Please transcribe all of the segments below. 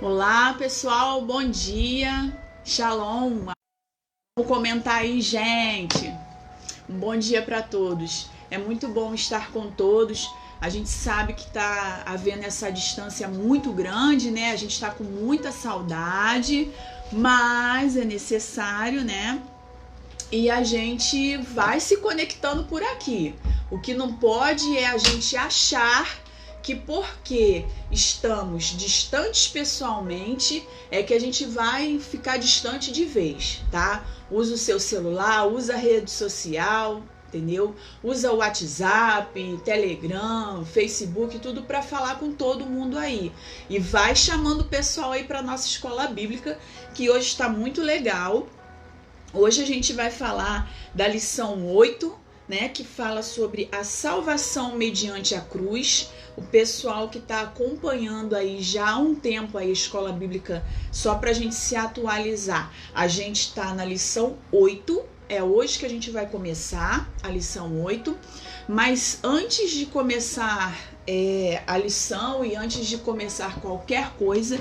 Olá, pessoal, bom dia. Shalom. Vamos comentar aí, gente. Um bom dia para todos. É muito bom estar com todos. A gente sabe que tá havendo essa distância muito grande, né? A gente tá com muita saudade, mas é necessário, né? E a gente vai se conectando por aqui. O que não pode é a gente achar que porque estamos distantes pessoalmente é que a gente vai ficar distante de vez, tá? Usa o seu celular, usa a rede social, entendeu? Usa o WhatsApp, Telegram, Facebook, tudo para falar com todo mundo aí. E vai chamando o pessoal aí para nossa escola bíblica, que hoje está muito legal. Hoje a gente vai falar da lição 8, né, que fala sobre a salvação mediante a cruz. O pessoal que está acompanhando aí já há um tempo a escola bíblica, só para a gente se atualizar, a gente está na lição 8, é hoje que a gente vai começar a lição 8, mas antes de começar a lição e antes de começar qualquer coisa,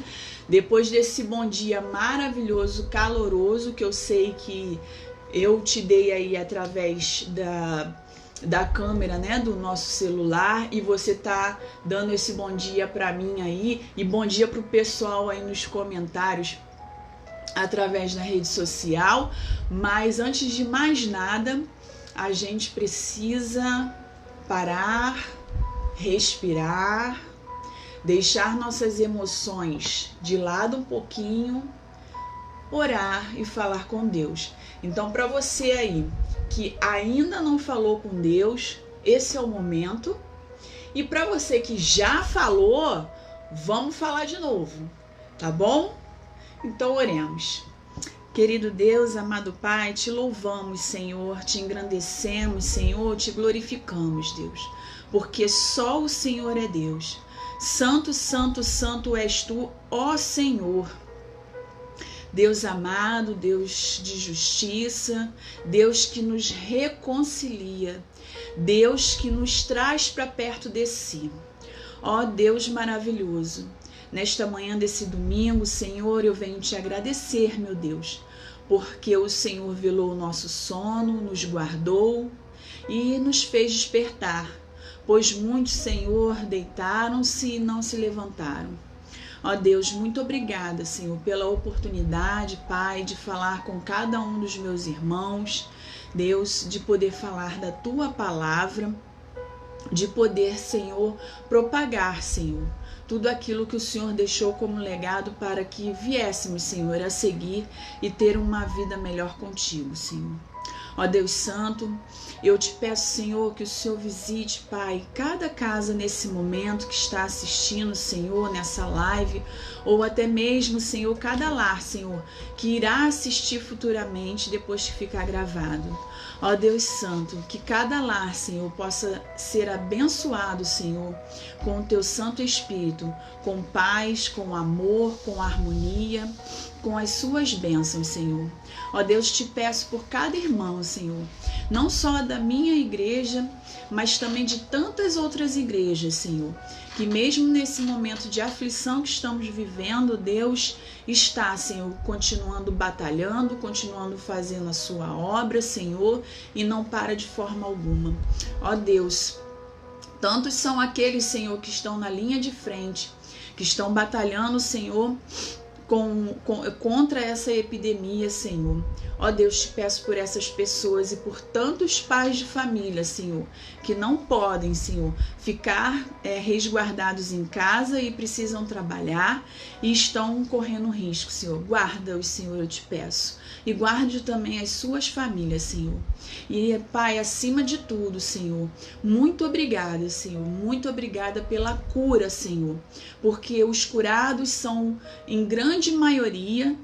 depois desse bom dia maravilhoso, caloroso, que eu sei que eu te dei aí através da câmera, né, do nosso celular, e você tá dando esse bom dia para mim aí, e bom dia pro pessoal aí nos comentários através da rede social. Mas antes de mais nada, a gente precisa parar, respirar, deixar nossas emoções de lado um pouquinho, orar e falar com Deus. Então, para você aí que ainda não falou com Deus, esse é o momento. E para você que já falou, vamos falar de novo, tá bom? Então, oremos. Querido Deus, amado Pai, te louvamos, Senhor, te engrandecemos, Senhor, te glorificamos, Deus, porque só o Senhor é Deus. Santo, santo, santo és tu, ó Senhor. Deus amado, Deus de justiça, Deus que nos reconcilia, Deus que nos traz para perto de si. Ó Deus maravilhoso, nesta manhã desse domingo, Senhor, eu venho te agradecer, meu Deus, porque o Senhor velou o nosso sono, nos guardou e nos fez despertar, pois muitos, Senhor, deitaram-se e não se levantaram. Ó Deus, muito obrigada, Senhor, pela oportunidade, Pai, de falar com cada um dos meus irmãos, Deus, de poder falar da Tua palavra, de poder, Senhor, propagar, Senhor, tudo aquilo que o Senhor deixou como legado para que viéssemos, Senhor, a seguir e ter uma vida melhor contigo, Senhor. Ó Deus Santo, eu te peço, Senhor, que o Senhor visite, Pai, cada casa nesse momento que está assistindo, Senhor, nessa live, ou até mesmo, Senhor, cada lar, Senhor, que irá assistir futuramente depois que ficar gravado. Ó Deus Santo, que cada lar, Senhor, possa ser abençoado, Senhor, com o Teu Santo Espírito, com paz, com amor, com harmonia, com as Suas bênçãos, Senhor. Ó Deus, te peço por cada irmão, Senhor, não só da minha igreja, mas também de tantas outras igrejas, Senhor, que mesmo nesse momento de aflição que estamos vivendo, Deus está, Senhor, continuando batalhando, continuando fazendo a sua obra, Senhor, e não para de forma alguma. Ó Deus, tantos são aqueles, Senhor, que estão na linha de frente, que estão batalhando, Senhor, contra essa epidemia, Senhor. Ó Deus, te peço por essas pessoas e por tantos pais de família, Senhor, que não podem, Senhor, ficar resguardados em casa e precisam trabalhar e estão correndo risco, Senhor. Guarda-os, Senhor, eu te peço. E guarde também as suas famílias, Senhor. E, Pai, acima de tudo, Senhor, muito obrigada, Senhor. Muito obrigada pela cura, Senhor. Porque os curados são, em grande maioria,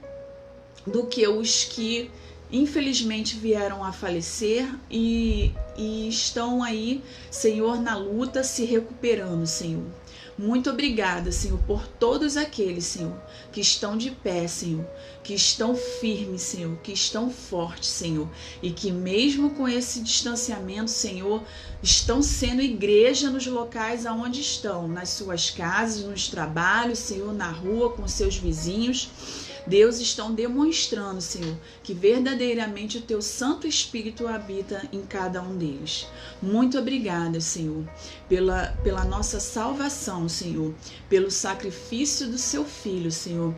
do que os que infelizmente vieram a falecer e estão aí, Senhor, na luta, se recuperando, Senhor. Muito obrigada, Senhor, por todos aqueles, Senhor, que estão de pé, Senhor, que estão firmes, Senhor, que estão fortes, Senhor, e que mesmo com esse distanciamento, Senhor, estão sendo igreja nos locais aonde estão, nas suas casas, nos trabalhos, Senhor, na rua, com seus vizinhos. Deus, estão demonstrando, Senhor, que verdadeiramente o Teu Santo Espírito habita em cada um deles. Muito obrigada, Senhor, pela nossa salvação, Senhor, pelo sacrifício do Seu Filho, Senhor,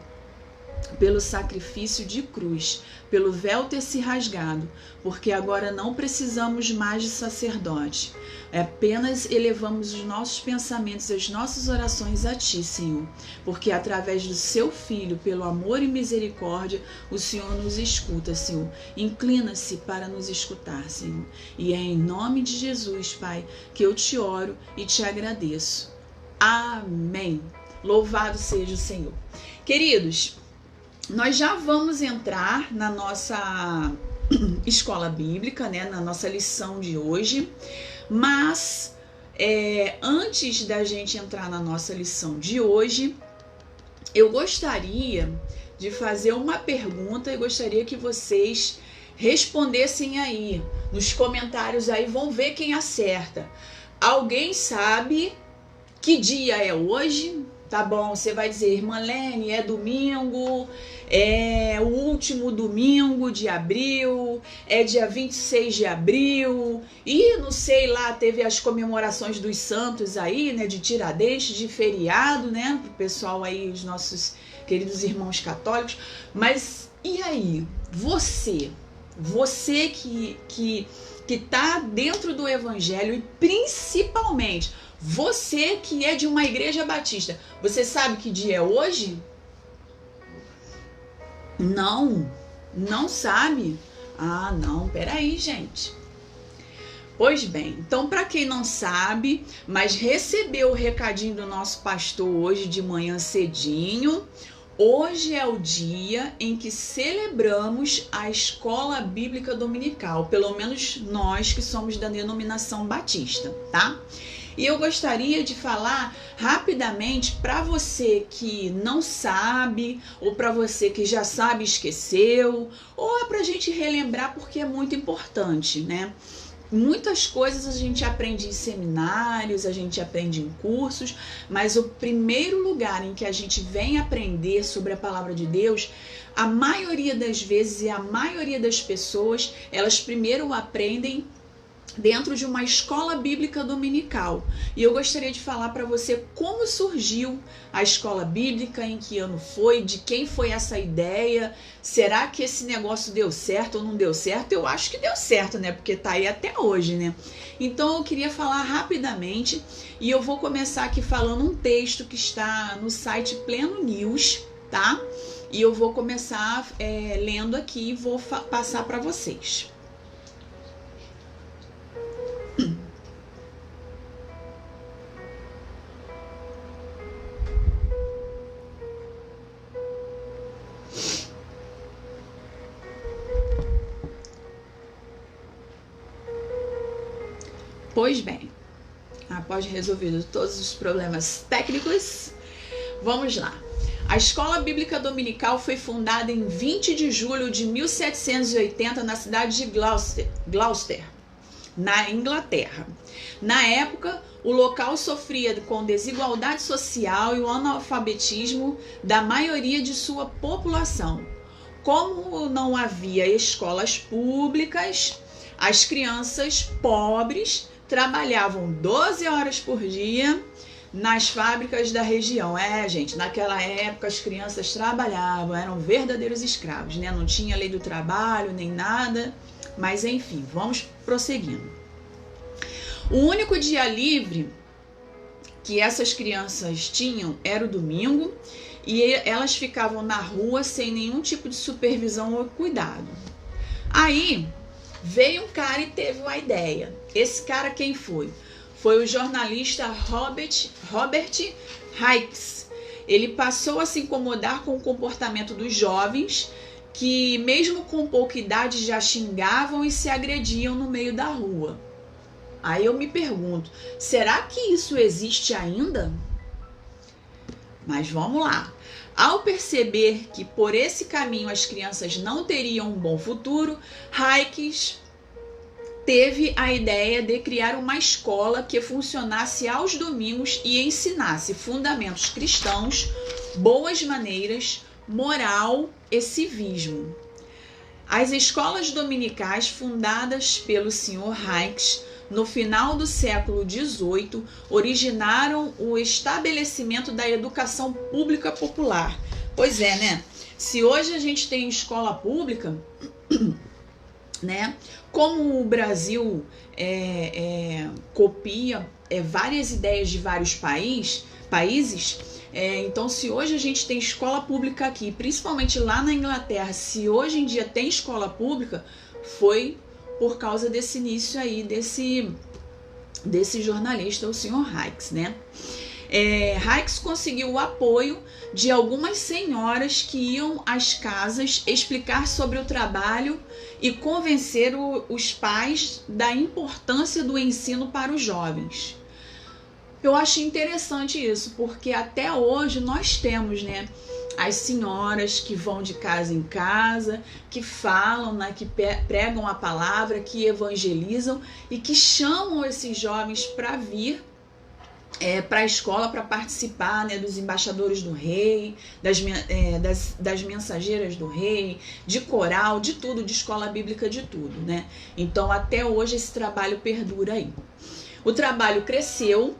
pelo sacrifício de cruz, pelo véu ter se rasgado, porque agora não precisamos mais de sacerdote. Apenas elevamos os nossos pensamentos e as nossas orações a Ti, Senhor, porque através do Seu Filho, pelo amor e misericórdia, o Senhor nos escuta, Senhor. Inclina-se para nos escutar, Senhor. E é em nome de Jesus, Pai, que eu Te oro e Te agradeço. Amém. Louvado seja o Senhor. Queridos, nós já vamos entrar na nossa escola bíblica, né, na nossa lição de hoje, mas antes da gente entrar na nossa lição de hoje, eu gostaria de fazer uma pergunta e gostaria que vocês respondessem aí, nos comentários aí, vão ver quem acerta. Alguém sabe que dia é hoje? Tá bom, você vai dizer, irmã Lene, é domingo, é o último domingo de abril, é dia 26 de abril, e não sei lá, teve as comemorações dos santos aí, né, de Tiradentes, de feriado, né, pro pessoal aí, os nossos queridos irmãos católicos, mas e aí, você que tá dentro do evangelho e principalmente você que é de uma igreja batista, você sabe que dia é hoje? Não sabe? Ah, não, peraí, gente. Pois bem, então para quem não sabe, mas recebeu o recadinho do nosso pastor hoje de manhã cedinho, hoje é o dia em que celebramos a Escola Bíblica Dominical, pelo menos nós que somos da denominação batista, tá? E eu gostaria de falar rapidamente para você que não sabe, ou para você que já sabe e esqueceu, ou é para a gente relembrar porque é muito importante, né? Muitas coisas a gente aprende em seminários, a gente aprende em cursos, mas o primeiro lugar em que a gente vem aprender sobre a palavra de Deus, a maioria das vezes e a maioria das pessoas, elas primeiro aprendem dentro de uma escola bíblica dominical. E eu gostaria de falar para você como surgiu a escola bíblica, em que ano foi, de quem foi essa ideia, será que esse negócio deu certo ou não deu certo? Eu acho que deu certo, né? Porque tá aí até hoje, né? Então eu queria falar rapidamente e eu vou começar aqui falando um texto que está no site Pleno News, tá? E eu vou começar lendo aqui e vou passar para vocês. Pois bem, após resolvido todos os problemas técnicos, vamos lá. A Escola Bíblica Dominical foi fundada em 20 de julho de 1780 na cidade de Gloucester, na Inglaterra. Na época, o local sofria com desigualdade social e o analfabetismo da maioria de sua população. Como não havia escolas públicas, as crianças pobres trabalhavam 12 horas por dia nas fábricas da região. Gente, naquela época as crianças trabalhavam, eram verdadeiros escravos, né? Não tinha lei do trabalho, nem nada, mas enfim, vamos prosseguindo. O único dia livre que essas crianças tinham era o domingo e elas ficavam na rua sem nenhum tipo de supervisão ou cuidado. Aí veio um cara e teve uma ideia. Esse cara quem foi? Foi o jornalista Robert Hicks. Ele passou a se incomodar com o comportamento dos jovens que, mesmo com pouca idade, já xingavam e se agrediam no meio da rua. Aí eu me pergunto, será que isso existe ainda? Mas vamos lá. Ao perceber que por esse caminho as crianças não teriam um bom futuro, Hayek teve a ideia de criar uma escola que funcionasse aos domingos e ensinasse fundamentos cristãos, boas maneiras, moral e civismo. As escolas dominicais fundadas pelo Sr. Hayek no final do século XVIII originaram o estabelecimento da educação pública popular. Pois é, né? Se hoje a gente tem escola pública, né? Como o Brasil copia várias ideias de vários países, então se hoje a gente tem escola pública aqui, principalmente lá na Inglaterra, se hoje em dia tem escola pública, foi por causa desse início aí, desse jornalista, o Sr. Hayek, né? Hayek conseguiu o apoio de algumas senhoras que iam às casas explicar sobre o trabalho e convencer os pais da importância do ensino para os jovens. Eu acho interessante isso, porque até hoje nós temos, né, as senhoras que vão de casa em casa, que falam, né, que pregam a palavra, que evangelizam e que chamam esses jovens para vir para a escola para participar, né, dos embaixadores do rei, das mensageiras do rei, de coral, de tudo, de escola bíblica, de tudo, né? Então até hoje esse trabalho perdura aí. O trabalho cresceu,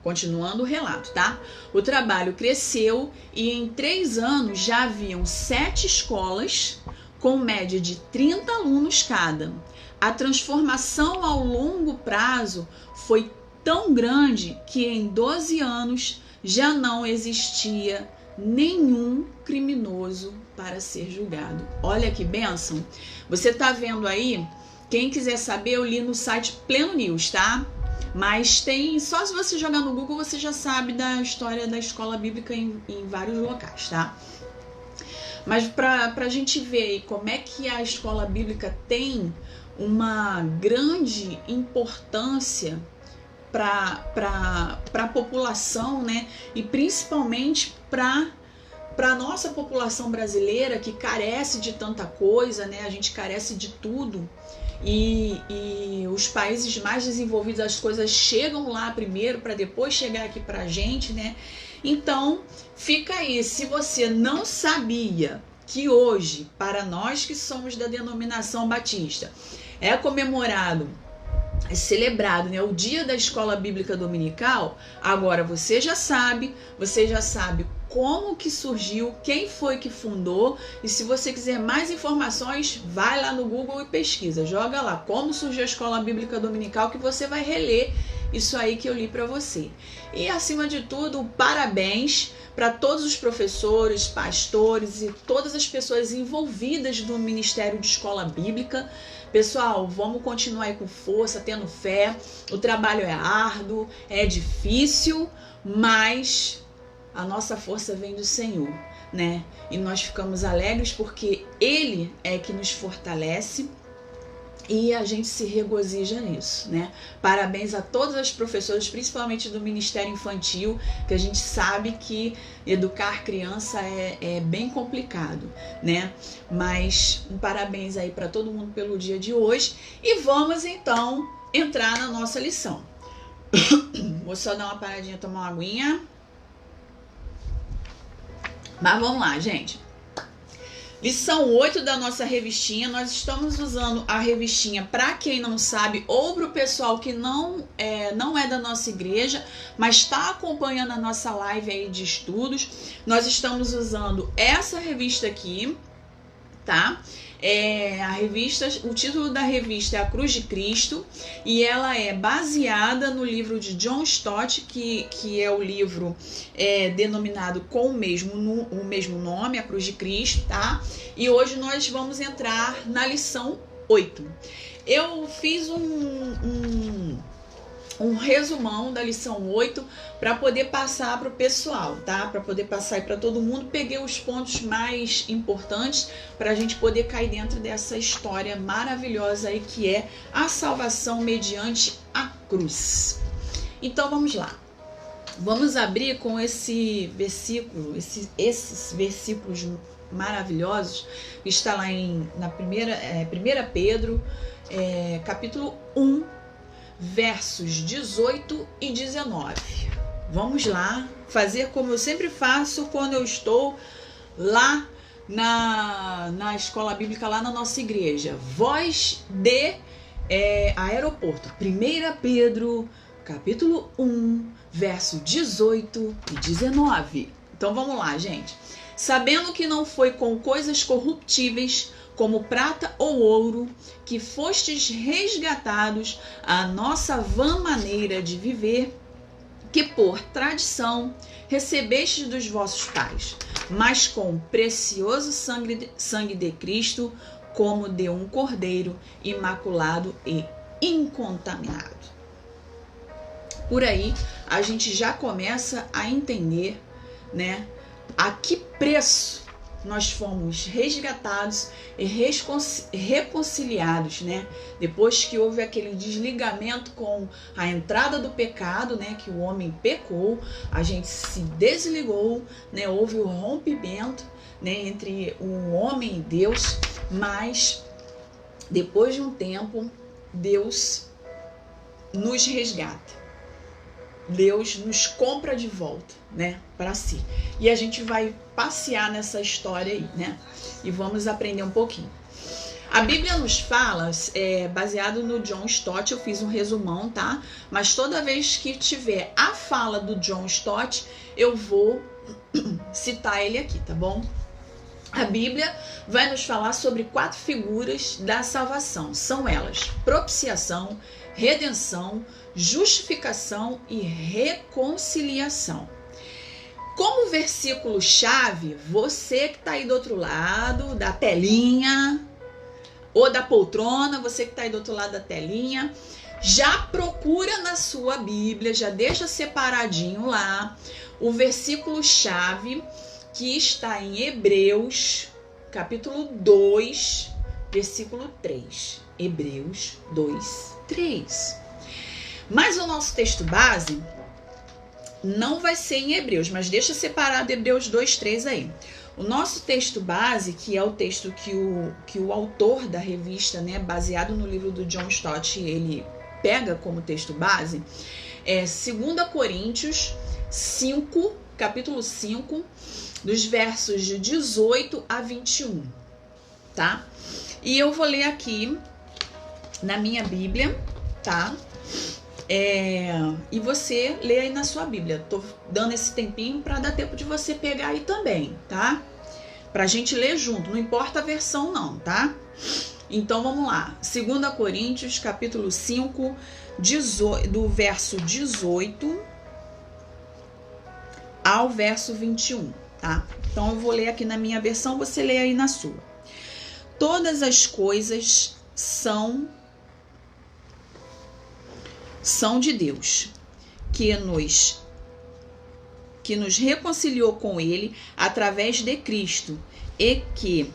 continuando o relato, tá? O trabalho cresceu e em 3 anos já haviam 7 escolas com média de 30 alunos cada. A transformação ao longo prazo foi tão grande que em 12 anos já não existia nenhum criminoso para ser julgado. Olha que bênção! Você tá vendo aí? Quem quiser saber, eu li no site Pleno News, tá? Mas tem, só se você jogar no Google você já sabe da história da escola bíblica em vários locais, tá? Mas para a gente ver aí como é que a escola bíblica tem uma grande importância para a população, né? E principalmente para a nossa população brasileira que carece de tanta coisa, né? A gente carece de tudo. E os países mais desenvolvidos, as coisas chegam lá primeiro para depois chegar aqui para a gente, né? Então, fica aí. Se você não sabia que hoje, para nós que somos da denominação batista, é comemorado, é celebrado, né, o Dia da Escola Bíblica Dominical, agora você já sabe como que surgiu, quem foi que fundou, e se você quiser mais informações, vai lá no Google e pesquisa, joga lá como surgiu a Escola Bíblica Dominical, que você vai reler isso aí que eu li para você. E acima de tudo, parabéns para todos os professores, pastores e todas as pessoas envolvidas no Ministério de Escola Bíblica. Pessoal, vamos continuar aí com força, tendo fé. O trabalho é árduo, é difícil, mas a nossa força vem do Senhor, né? E nós ficamos alegres porque Ele é que nos fortalece e a gente se regozija nisso, né? Parabéns a todas as professoras, principalmente do Ministério Infantil, que a gente sabe que educar criança é bem complicado, né? Mas um parabéns aí para todo mundo pelo dia de hoje e vamos então entrar na nossa lição. Vou só dar uma paradinha, tomar uma aguinha. Mas vamos lá, gente. Lição 8 da nossa revistinha. Nós estamos usando a revistinha para quem não sabe ou para o pessoal que não é da nossa igreja, mas está acompanhando a nossa live aí de estudos. Nós estamos usando essa revista aqui, tá? O título da revista é A Cruz de Cristo e ela é baseada no livro de John Stott, que é o livro denominado com o mesmo nome, A Cruz de Cristo, tá? E hoje nós vamos entrar na lição 8. Eu fiz um resumão da lição 8 para poder passar para o pessoal, tá? Para poder passar aí para todo mundo. Peguei os pontos mais importantes para a gente poder cair dentro dessa história maravilhosa aí que é a salvação mediante a cruz. Então vamos lá. Vamos abrir com esse versículo, esses versículos maravilhosos, que está lá na 1 Pedro, capítulo 1, versos 18 e 19. Vamos lá, fazer como eu sempre faço quando eu estou lá na escola bíblica, lá na nossa igreja. Voz de aeroporto. 1 Pedro, capítulo 1, verso 18 e 19. Então vamos lá, gente. Sabendo que não foi com coisas corruptíveis, como prata ou ouro, que fostes resgatados à nossa vã maneira de viver, que por tradição recebestes dos vossos pais, mas com o precioso sangue de Cristo, como de um cordeiro imaculado e incontaminado. Por aí a gente já começa a entender, né, a que preço nós fomos resgatados e reconciliados, né? Depois que houve aquele desligamento com a entrada do pecado, né? Que o homem pecou, a gente se desligou, né? Houve o rompimento, né? Entre o homem e Deus, mas depois de um tempo, Deus nos resgata. Deus nos compra de volta, né, para si. E a gente vai passear nessa história aí, né? E vamos aprender um pouquinho. A Bíblia nos fala, baseado no John Stott, eu fiz um resumão, tá? Mas toda vez que tiver a fala do John Stott, eu vou citar ele aqui, tá bom? A Bíblia vai nos falar sobre 4 figuras da salvação. São elas: propiciação, redenção, justificação e reconciliação. Como versículo-chave, você que está aí do outro lado da telinha ou da poltrona, você que está aí do outro lado da telinha, já procura na sua Bíblia, já deixa separadinho lá o versículo-chave que está em Hebreus, capítulo 2, versículo 3. Hebreus 2, 3. Mas o nosso texto base não vai ser em Hebreus, mas deixa separado Hebreus 2, 3 aí. O nosso texto base, que é o texto que o autor da revista, né, baseado no livro do John Stott, ele pega como texto base, é 2 Coríntios 5, capítulo 5, dos versos de 18 a 21, tá? E eu vou ler aqui na minha Bíblia, tá? E você lê aí na sua Bíblia. Tô dando esse tempinho para dar tempo de você pegar aí também, tá? Pra gente ler junto, não importa a versão não, tá? Então vamos lá. 2 Coríntios, capítulo 5, do verso 18 ao verso 21, tá? Então eu vou ler aqui na minha versão, você lê aí na sua. Todas as coisas são de Deus, que nos reconciliou com Ele através de Cristo e que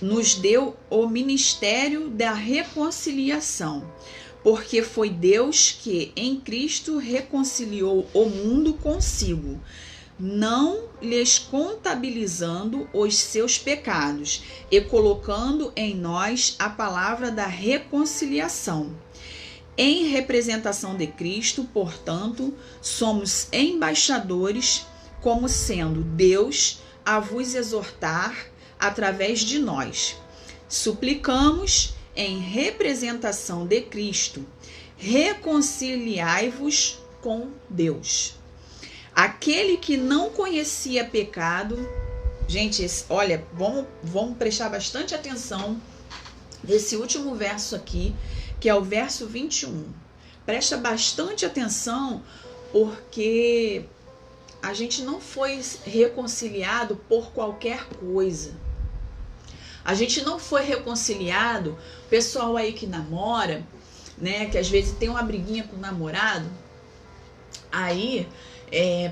nos deu o ministério da reconciliação, porque foi Deus que em Cristo reconciliou o mundo consigo, não lhes contabilizando os seus pecados e colocando em nós a palavra da reconciliação. Em representação de Cristo, portanto, somos embaixadores, como sendo Deus a vos exortar através de nós. Suplicamos em representação de Cristo, reconciliai-vos com Deus. Aquele que não conhecia pecado, gente, olha, vamos prestar bastante atenção nesse último verso aqui, que é o verso 21. Presta bastante atenção, porque a gente não foi reconciliado por qualquer coisa. A gente não foi reconciliado, pessoal aí que namora, né, que às vezes tem uma briguinha com o namorado, aí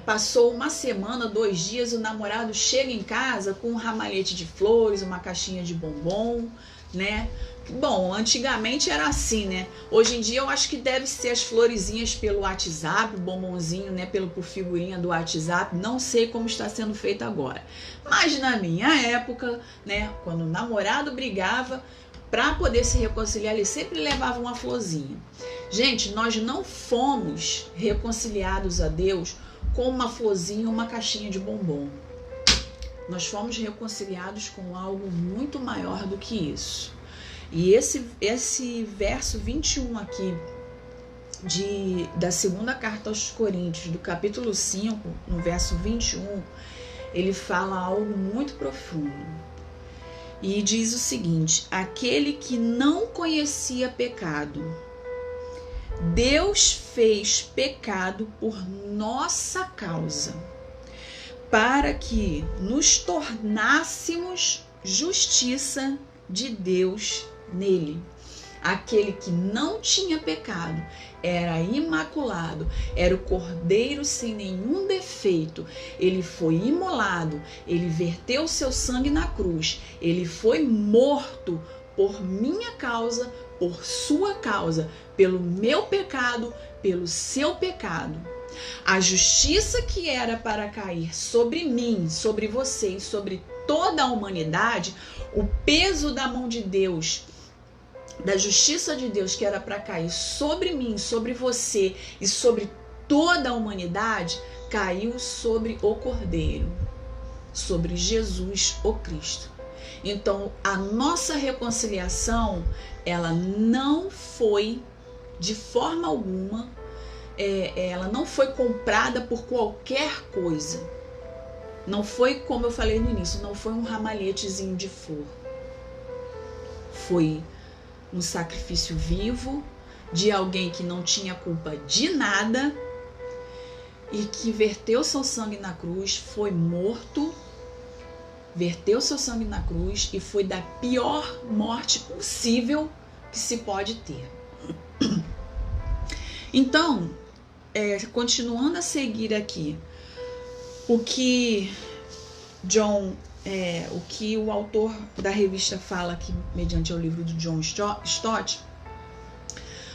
passou uma semana, 2 dias, o namorado chega em casa com um ramalhete de flores, uma caixinha de bombom, né? Bom, antigamente era assim, né? Hoje em dia eu acho que deve ser as florezinhas pelo WhatsApp, o bombonzinho, né? Por figurinha do WhatsApp. Não sei como está sendo feito agora. Mas na minha época, né? Quando o namorado brigava, para poder se reconciliar, ele sempre levava uma florzinha. Gente, nós não fomos reconciliados a Deus com uma florzinha ou uma caixinha de bombom. Nós fomos reconciliados com algo muito maior do que isso. E esse verso 21 aqui da segunda carta aos Coríntios, do capítulo 5, no verso 21, ele fala algo muito profundo. E diz o seguinte: aquele que não conhecia pecado, Deus fez pecado por nossa causa, para que nos tornássemos justiça de Deus nele. Aquele que não tinha pecado, era imaculado, era o cordeiro sem nenhum defeito. Ele foi imolado, ele verteu seu sangue na cruz, ele foi morto por minha causa, por sua causa, pelo meu pecado, pelo seu pecado. A justiça que era para cair sobre mim, sobre você e sobre toda a humanidade, o peso da mão de Deus, da justiça de Deus que era para cair sobre mim, sobre você e sobre toda a humanidade, caiu sobre o Cordeiro, sobre Jesus, o Cristo. Então, a nossa reconciliação, ela não foi de forma alguma, ela não foi comprada por qualquer coisa. Não foi, como eu falei no início, não foi um ramalhetezinho de flor. Foi um sacrifício vivo de alguém que não tinha culpa de nada e que verteu seu sangue na cruz, foi morto, verteu seu sangue na cruz e foi da pior morte possível que se pode ter. Então, continuando a seguir aqui, o que o que o autor da revista fala aqui, mediante o livro do John Stott,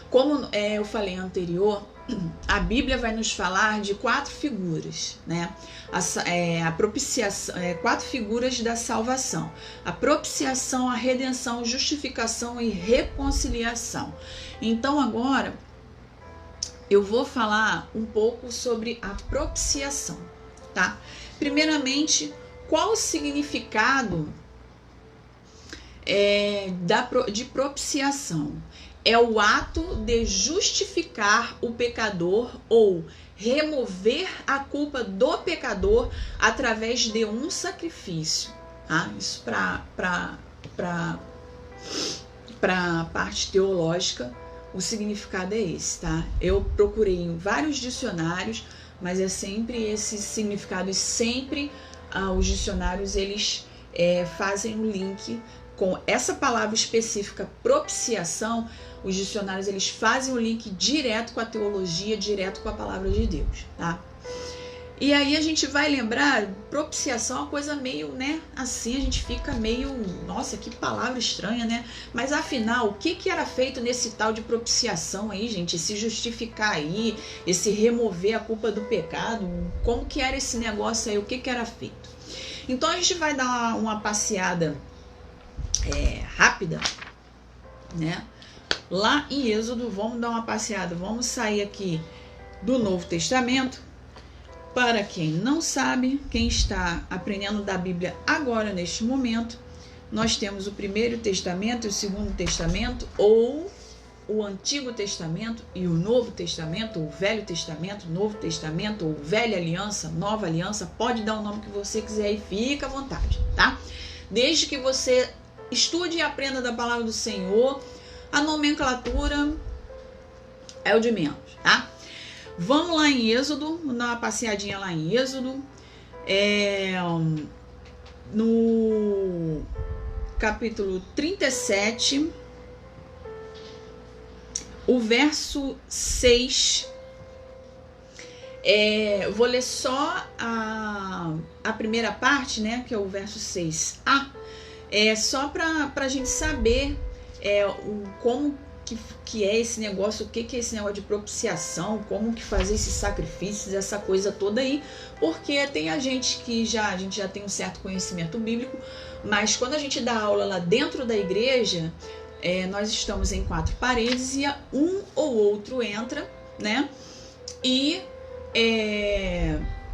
como eu falei anterior, a Bíblia vai nos falar de 4 figuras, né? A propiciação, 4 figuras da salvação: a propiciação, a redenção, justificação e reconciliação. Então agora eu vou falar um pouco sobre a propiciação, tá? Primeiramente, qual o significado de propiciação? É o ato de justificar o pecador ou remover a culpa do pecador através de um sacrifício. Tá? Isso para a parte teológica, o significado é esse, tá? Eu procurei em vários dicionários, mas é sempre esse significado e sempre os dicionários eles fazem um link com essa palavra específica, propiciação. Os dicionários eles fazem o link direto com a teologia, direto com a palavra de Deus, tá? E aí a gente vai lembrar, propiciação é uma coisa meio, né, assim, a gente fica meio, nossa, que palavra estranha, né? Mas afinal, o que era feito nesse tal de propiciação aí, gente? Esse justificar aí, esse remover a culpa do pecado, como que era esse negócio aí, o que era feito? Então a gente vai dar uma passeada rápida, né? Lá em Êxodo, vamos dar uma passeada, vamos sair aqui do Novo Testamento. Para quem não sabe, quem está aprendendo da Bíblia agora neste momento, nós temos o Primeiro Testamento e o Segundo Testamento, ou o Antigo Testamento e o Novo Testamento, ou o Velho Testamento, Novo Testamento, ou Velha Aliança, Nova Aliança, pode dar o nome que você quiser e fica à vontade, tá? Desde que você estude e aprenda da palavra do Senhor, a nomenclatura é o de menos, tá? Vamos lá em Êxodo, vamos dar uma passeadinha lá em Êxodo, no capítulo 37, o verso 6, vou ler só a primeira parte, né, que é o verso 6a. Só para a gente saber como que é esse negócio, o que é esse negócio de propiciação, como que fazer esses sacrifícios, essa coisa toda aí, porque tem a gente que a gente já tem um certo conhecimento bíblico, mas quando a gente dá aula lá dentro da igreja, nós estamos em 4 paredes e um ou outro entra, né, e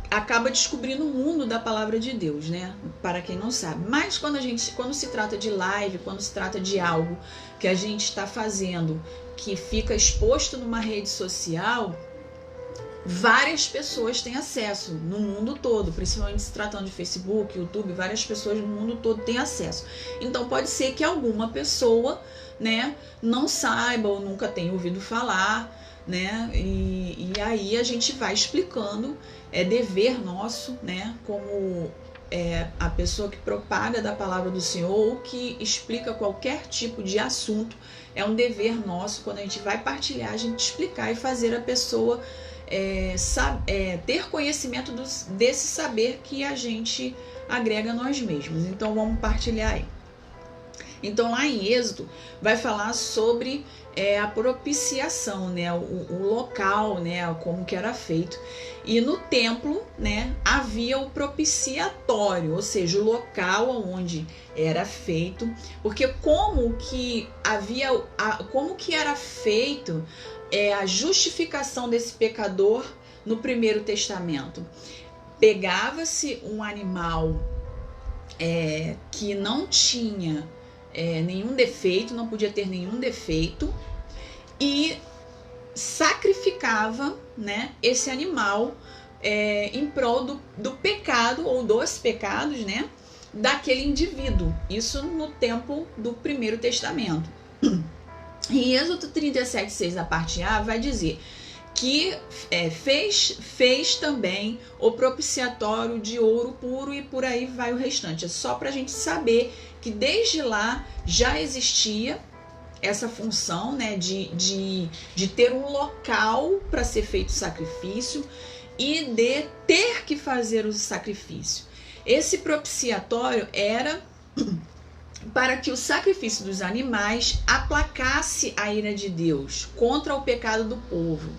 acaba descobrindo o mundo da palavra de Deus, né? Para quem não sabe. Mas quando se trata de live, quando se trata de algo que a gente está fazendo, que fica exposto numa rede social, várias pessoas têm acesso no mundo todo, principalmente se tratando de Facebook, YouTube, várias pessoas no mundo todo têm acesso. Então pode ser que alguma pessoa, né, não saiba ou nunca tenha ouvido falar, né? E aí a gente vai explicando, é dever nosso, né? Como a pessoa que propaga da palavra do Senhor ou que explica qualquer tipo de assunto, é um dever nosso, quando a gente vai partilhar, a gente explicar e fazer a pessoa ter conhecimento desse saber que a gente agrega a nós mesmos. Então vamos partilhar aí. Então lá em Êxodo vai falar sobre a propiciação, né, o local, né, como que era feito. E no templo, né, havia o propiciatório, ou seja, o local onde era feito, porque como que era feito a justificação desse pecador no Primeiro Testamento. Pegava-se um animal que não tinha nenhum defeito, não podia ter nenhum defeito, e sacrificava, né, esse animal em prol do pecado ou dos pecados, né, daquele indivíduo. Isso no tempo do Primeiro Testamento. Em Êxodo 37:6, a parte A, vai dizer que fez também o propiciatório de ouro puro, e por aí vai o restante. É só para a gente saber que desde lá já existia essa função, né, de ter um local para ser feito o sacrifício e de ter que fazer o sacrifício. Esse propiciatório era para que o sacrifício dos animais aplacasse a ira de Deus contra o pecado do povo.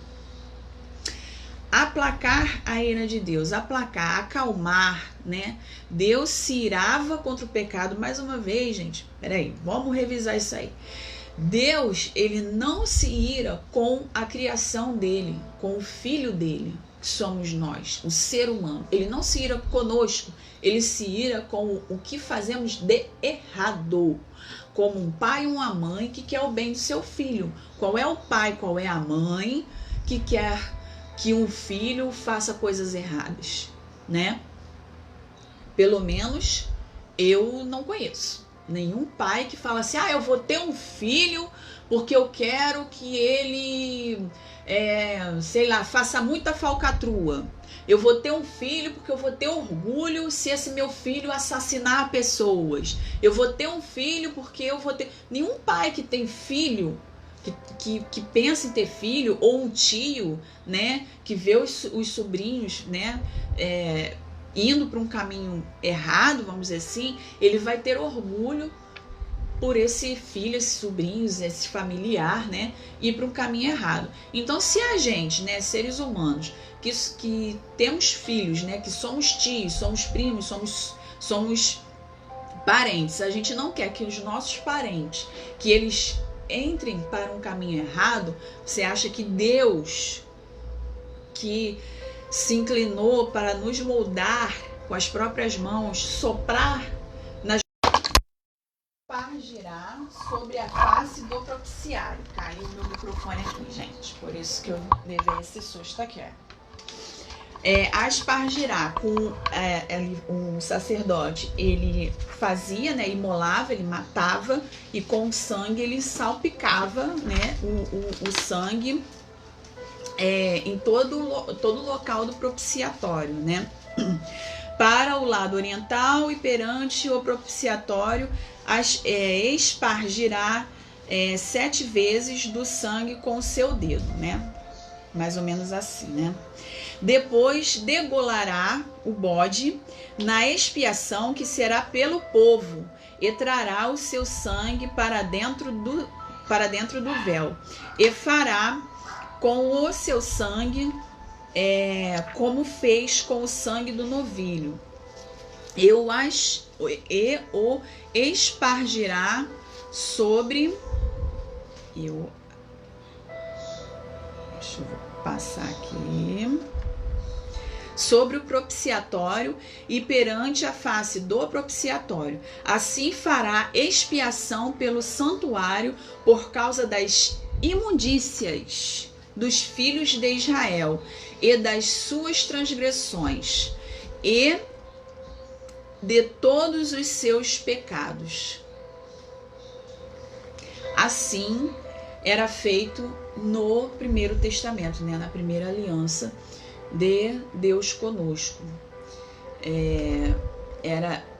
Aplacar a ira de Deus, aplacar, acalmar, né? Deus se irava contra o pecado. Mais uma vez, gente, peraí, vamos revisar isso aí. Deus, ele não se ira com a criação dele, com o filho dele, que somos nós, o ser humano. Ele não se ira conosco, ele se ira com o que fazemos de errado. Como um pai e uma mãe que quer o bem do seu filho. Qual é o pai, qual é a mãe que quer que um filho faça coisas erradas, né? Pelo menos eu não conheço nenhum pai que fala assim: eu vou ter um filho porque eu quero que ele, faça muita falcatrua. Eu vou ter um filho porque eu vou ter orgulho se esse meu filho assassinar pessoas. Eu vou ter um filho porque eu vou ter... Nenhum pai que tem filho, que pensa em ter filho, ou um tio, né, que vê os sobrinhos, né, indo para um caminho errado, vamos dizer assim, ele vai ter orgulho por esse filho, esses sobrinhos, esse familiar, né, ir para um caminho errado. Então, se a gente, né, seres humanos, que temos filhos, né, que somos tios, somos primos, somos parentes, a gente não quer que os nossos parentes, que eles entrem para um caminho errado, você acha que Deus, que se inclinou para nos moldar com as próprias mãos, soprar nas girar sobre a face do propiciário? Caiu meu microfone aqui, gente, por isso que eu levei esse susto aqui. Aspargirá, com um sacerdote, ele fazia, né, imolava, ele matava, e com o sangue ele salpicava, né, o sangue em todo o local do propiciatório, né? Para o lado oriental e perante o propiciatório, espargirá 7 vezes do sangue com o seu dedo, né? Mais ou menos assim, né? Depois degolará o bode na expiação que será pelo povo, e trará o seu sangue para dentro do véu, e fará com o seu sangue como fez com o sangue do novilho, e o espargirá sobre... Deixa eu passar aqui... sobre o propiciatório e perante a face do propiciatório. Assim fará expiação pelo santuário por causa das imundícias dos filhos de Israel e das suas transgressões e de todos os seus pecados. Assim era feito no Primeiro Testamento, né? Na primeira aliança de Deus conosco.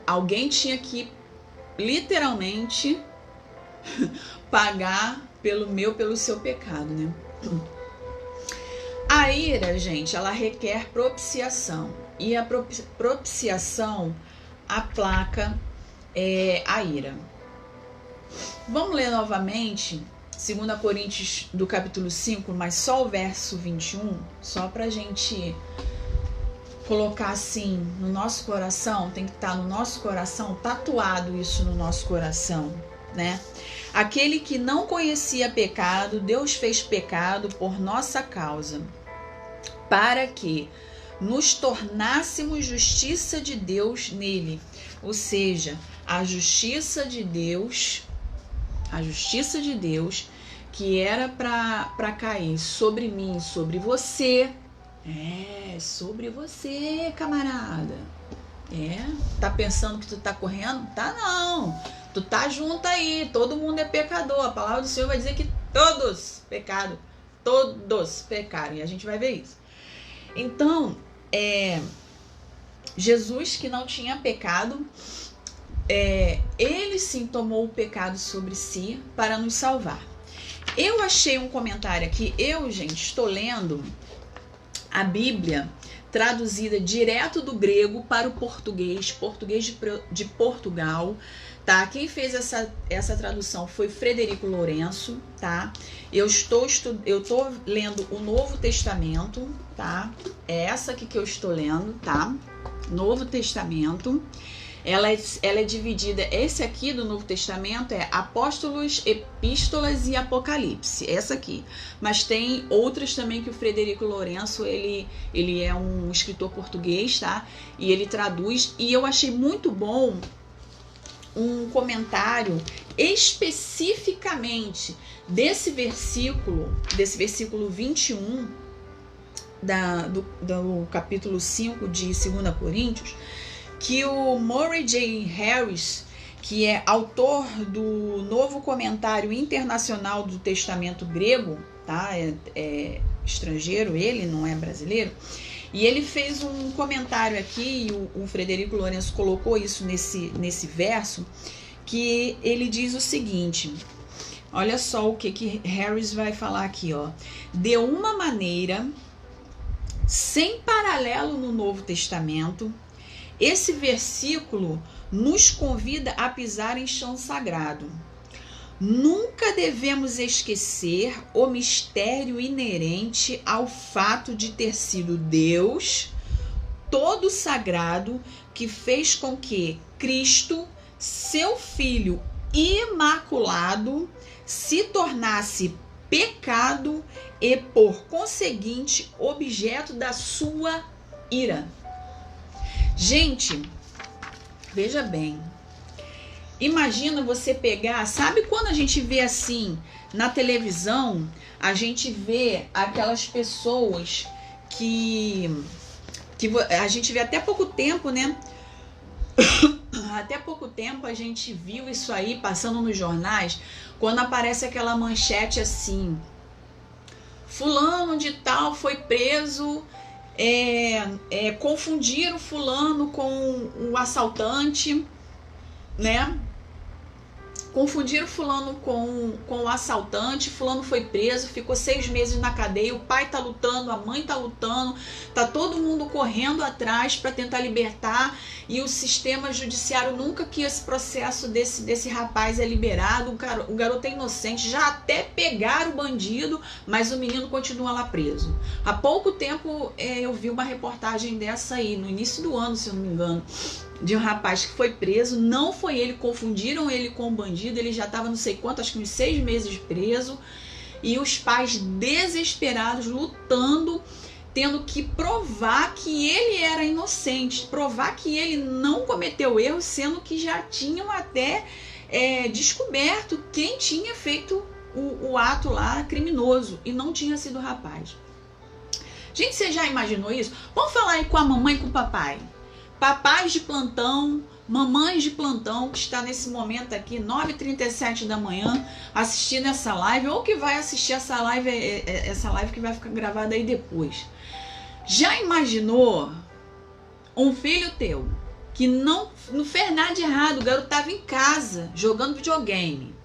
Alguém tinha que literalmente pagar pelo seu pecado, né? A ira, gente, ela requer propiciação, e a propiciação aplaca a ira. Vamos ler novamente 2 Coríntios do capítulo 5, mas só o verso 21, só pra gente colocar assim no nosso coração, tem que estar no nosso coração, tatuado isso no nosso coração, né? Aquele que não conhecia pecado, Deus fez pecado por nossa causa, para que nos tornássemos justiça de Deus nele. Ou seja, a justiça de Deus que era para cair sobre mim, sobre você. Sobre você, camarada. Tá pensando que tu tá correndo? Tá não. Tu tá junto aí, todo mundo é pecador. A palavra do Senhor vai dizer que todos pecaram. Todos pecaram. E a gente vai ver isso. Então, Jesus, que não tinha pecado, ele sim tomou o pecado sobre si para nos salvar. Eu achei um comentário aqui. Gente, estou lendo a Bíblia traduzida direto do grego para o português de Portugal, tá? Quem fez essa tradução foi Frederico Lourenço, tá? Eu estou lendo o Novo Testamento, tá? É essa aqui que eu estou lendo, tá? Novo Testamento. Ela é dividida, esse aqui do Novo Testamento é Apóstolos, Epístolas e Apocalipse, essa aqui. Mas tem outras também que o Frederico Lourenço, ele é um escritor português, tá? E ele traduz, e eu achei muito bom um comentário especificamente desse versículo 21 do capítulo 5 de 2 Coríntios, que o Murray J. Harris, que é autor do Novo Comentário Internacional do Testamento Grego, tá? É estrangeiro, ele não é brasileiro, e ele fez um comentário aqui, e o Frederico Lourenço colocou isso nesse verso, que ele diz o seguinte, olha só o que Harris vai falar aqui, ó. De uma maneira sem paralelo no Novo Testamento, esse versículo nos convida a pisar em chão sagrado. Nunca devemos esquecer o mistério inerente ao fato de ter sido Deus, todo sagrado, que fez com que Cristo, seu Filho imaculado, se tornasse pecado e, por conseguinte, objeto da sua ira. Gente, veja bem, imagina você pegar, sabe quando a gente vê assim, na televisão, a gente vê aquelas pessoas que a gente vê até pouco tempo, né? Até pouco tempo a gente viu isso aí passando nos jornais, quando aparece aquela manchete assim, fulano de tal foi preso, confundiram fulano com o assaltante, né? Confundiram fulano com o assaltante, fulano foi preso, ficou 6 meses na cadeia, o pai tá lutando, a mãe tá lutando, tá todo mundo correndo atrás para tentar libertar, e o sistema judiciário nunca que esse processo desse rapaz é liberado, o garoto é inocente, já até pegaram o bandido, mas o menino continua lá preso. Há pouco tempo eu vi uma reportagem dessa aí, no início do ano, se eu não me engano, de um rapaz que foi preso, não foi ele, confundiram ele com o bandido, ele já estava não sei quanto, acho que uns 6 meses preso, e os pais desesperados, lutando, tendo que provar que ele era inocente, provar que ele não cometeu erro, sendo que já tinham até descoberto quem tinha feito o ato lá criminoso, e não tinha sido o rapaz. Gente, você já imaginou isso? Vamos falar aí com a mamãe e com o papai. Papais de plantão, mamães de plantão, que está nesse momento aqui, 9h37 da manhã, assistindo essa live, ou que vai assistir essa live que vai ficar gravada aí depois. Já imaginou um filho teu que não fez nada de errado, o garoto estava em casa, jogando videogame.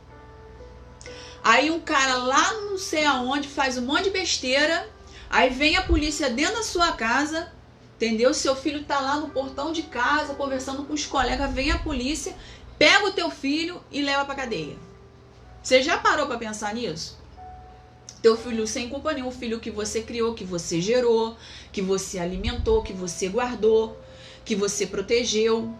Aí um cara lá não sei aonde faz um monte de besteira, aí vem a polícia dentro da sua casa, entendeu? Seu filho tá lá no portão de casa conversando com os colegas, vem a polícia, pega o teu filho e leva pra cadeia. Você já parou pra pensar nisso? Teu filho sem culpa nenhuma, o filho que você criou, que você gerou, que você alimentou, que você guardou, que você protegeu.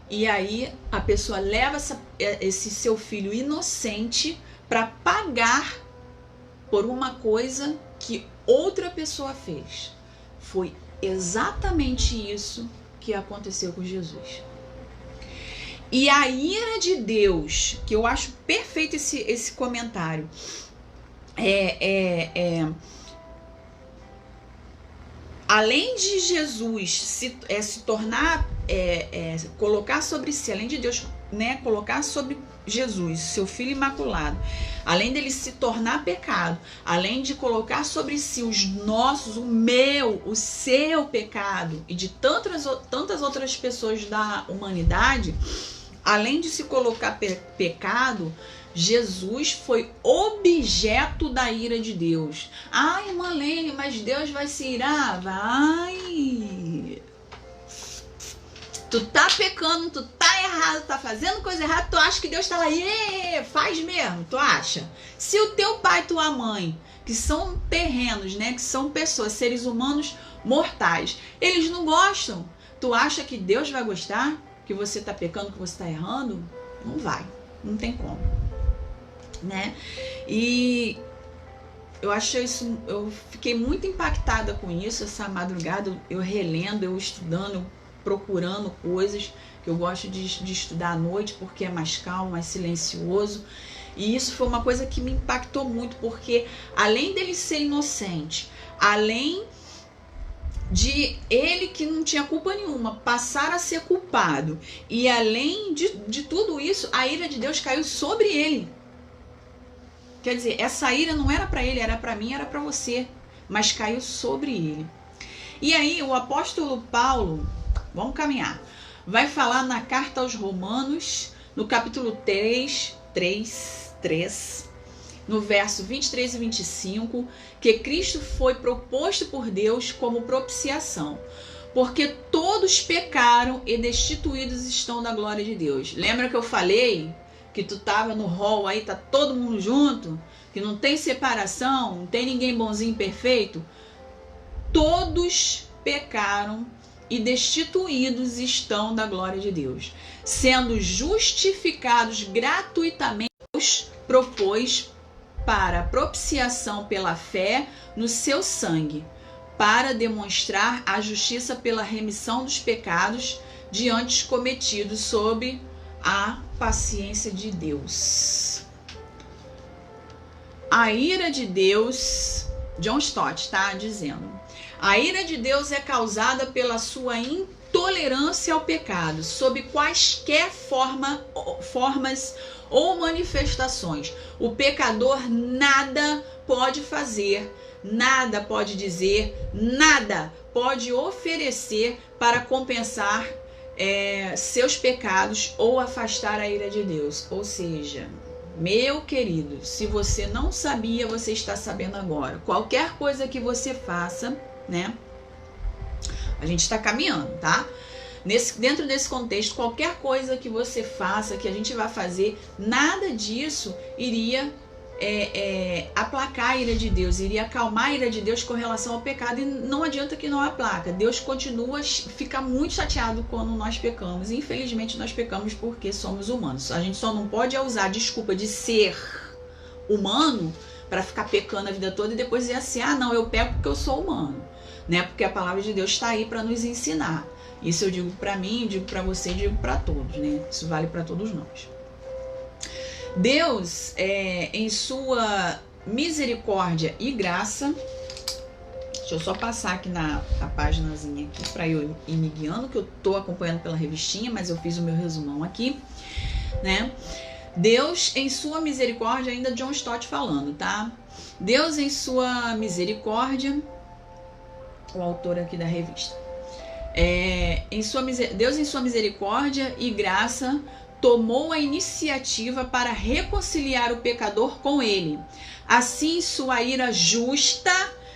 E aí a pessoa leva esse seu filho inocente pra pagar por uma coisa que outra pessoa fez. Foi exatamente isso que aconteceu com Jesus. E a ira de Deus, que eu acho perfeito esse comentário, além de Jesus se tornar, colocar sobre si, além de Deus, né, colocar sobre Jesus, seu Filho Imaculado, além dele se tornar pecado, além de colocar sobre si os nossos, o seu pecado e de tantas outras pessoas da humanidade, além de se colocar pecado, Jesus foi objeto da ira de Deus. Ai, Marlene, mas Deus vai se irar? Vai! Tu tá pecando, tu tá errado, tá fazendo coisa errada, tu acha que Deus tá lá, faz mesmo, tu acha? Se o teu pai e tua mãe, que são terrenos, né, que são pessoas, seres humanos mortais, eles não gostam, tu acha que Deus vai gostar? Que você tá pecando, que você tá errando? Não vai, não tem como, né? E eu achei isso, eu fiquei muito impactada com isso, essa madrugada, eu relendo, eu estudando, procurando coisas que eu gosto de estudar à noite, porque é mais calmo, mais silencioso. E isso foi uma coisa que me impactou muito, porque além dele ser inocente, além de ele que não tinha culpa nenhuma passar a ser culpado, e além de tudo isso, a ira de Deus caiu sobre ele. Quer dizer, essa ira não era para ele, era para mim, era para você, mas caiu sobre ele. E aí o apóstolo Paulo, vamos caminhar, vai falar na carta aos Romanos, no capítulo 3, no verso 23 e 25, que Cristo foi proposto por Deus como propiciação, porque todos pecaram e destituídos estão da glória de Deus. Lembra que eu falei que tu tava no hall aí, tá todo mundo junto, que não tem separação, não tem ninguém bonzinho perfeito? Todos pecaram e destituídos estão da glória de Deus, sendo justificados gratuitamente. Deus propôs para propiciação pela fé no seu sangue, para demonstrar a justiça pela remissão dos pecados de antes cometidos sob a paciência de Deus. A ira de Deus, John Stott está dizendo, a ira de Deus é causada pela sua intolerância ao pecado, sob quaisquer formas ou manifestações. O pecador nada pode fazer, nada pode dizer, nada pode oferecer para compensar seus pecados ou afastar a ira de Deus. Ou seja, meu querido, se você não sabia, você está sabendo agora. Qualquer coisa que você faça, né? A gente está caminhando, tá? Dentro desse contexto, qualquer coisa que você faça, que a gente vai fazer, nada disso iria aplacar a ira de Deus, iria acalmar a ira de Deus com relação ao pecado, e não adianta que não aplaca. Deus continua, fica muito chateado quando nós pecamos. Infelizmente nós pecamos porque somos humanos. A gente só não pode usar a desculpa de ser humano para ficar pecando a vida toda e depois dizer assim, ah não, eu peco porque eu sou humano, né? Porque a palavra de Deus está aí para nos ensinar. Isso eu digo para mim, digo para você, digo para todos, né? Isso vale para todos nós. Deus, em sua misericórdia e graça, deixa eu só passar aqui na paginazinha aqui para eu ir me guiando, que eu tô acompanhando pela revistinha, mas eu fiz o meu resumão aqui, né? Deus, em sua misericórdia, ainda John Stott falando, tá? Deus, em sua misericórdia, o autor aqui da revista, Deus, em sua misericórdia e graça, tomou a iniciativa para reconciliar o pecador com ele. Assim, sua ira justa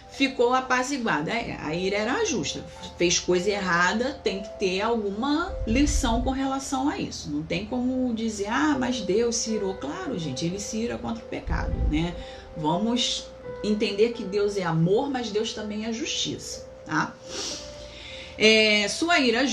ficou apaziguada. A ira era justa. Fez coisa errada, tem que ter alguma lição com relação a isso. Não tem como dizer, ah, mas Deus se irou. Claro, gente, ele se ira contra o pecado, né? Vamos entender que Deus é amor, mas Deus também é justiça, tá? Sua ira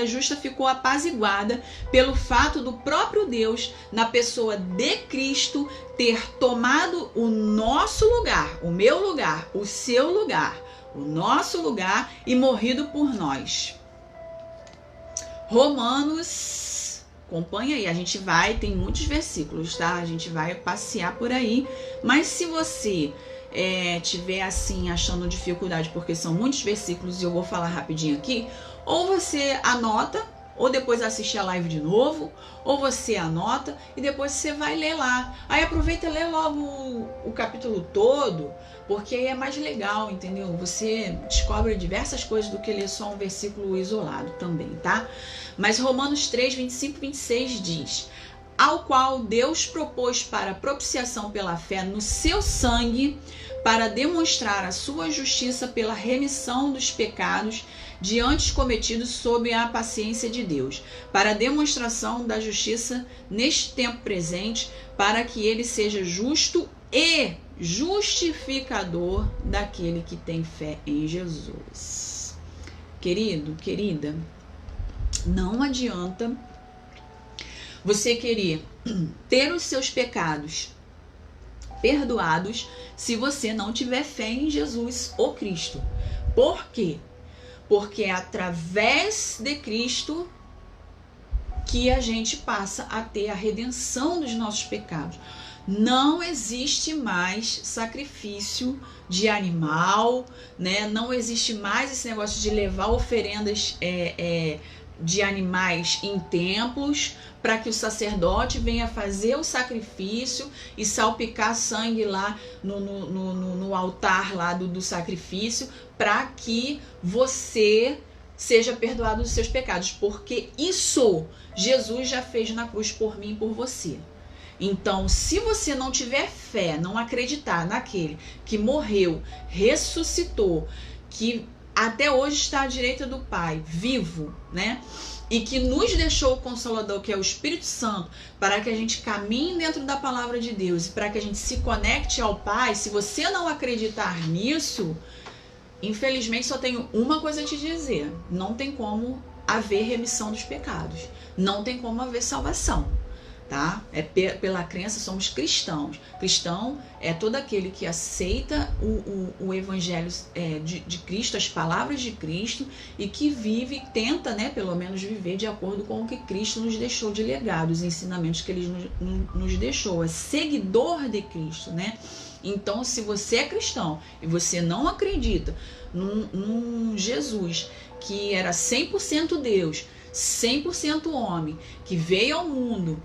justa ficou apaziguada pelo fato do próprio Deus, na pessoa de Cristo, ter tomado o nosso lugar, o meu lugar, o seu lugar, o nosso lugar e morrido por nós. Romanos, acompanha aí, a gente vai, tem muitos versículos, tá? A gente vai passear por aí, mas se você tiver assim achando dificuldade porque são muitos versículos e eu vou falar rapidinho aqui, ou você anota, ou depois assiste a live de novo, ou você anota e depois você vai ler lá. Aí aproveita e lê logo o capítulo todo, porque aí é mais legal, entendeu? Você descobre diversas coisas do que ler só um versículo isolado também, tá? Mas Romanos 3, 25 e 26 diz: ao qual Deus propôs para propiciação pela fé no seu sangue, para demonstrar a sua justiça pela remissão dos pecados de antes cometidos sob a paciência de Deus, para a demonstração da justiça neste tempo presente, para que ele seja justo e justificador daquele que tem fé em Jesus. Querido, querida, não adianta você querer ter os seus pecados perdoados se você não tiver fé em Jesus ou Cristo. Por quê? Porque é através de Cristo que a gente passa a ter a redenção dos nossos pecados. Não existe mais sacrifício de animal, né? Não existe mais esse negócio de levar oferendas de animais em templos para que o sacerdote venha fazer o sacrifício e salpicar sangue lá no altar lá do sacrifício, para que você seja perdoado dos seus pecados, porque isso Jesus já fez na cruz por mim e por você. Então, se você não tiver fé, não acreditar naquele que morreu, ressuscitou, que até hoje está à direita do Pai, vivo, né? E que nos deixou o Consolador, que é o Espírito Santo, para que a gente caminhe dentro da palavra de Deus e para que a gente se conecte ao Pai. Se você não acreditar nisso, infelizmente só tenho uma coisa a te dizer: não tem como haver remissão dos pecados, não tem como haver salvação, tá? Pela crença, somos cristãos. Cristão é todo aquele que aceita o evangelho de Cristo, as palavras de Cristo, e que vive, tenta, né, pelo menos viver de acordo com o que Cristo nos deixou de legado, os ensinamentos que ele nos deixou. É seguidor de Cristo, né? Então, se você é cristão e você não acredita num Jesus que era 100% Deus, 100% homem, que veio ao mundo,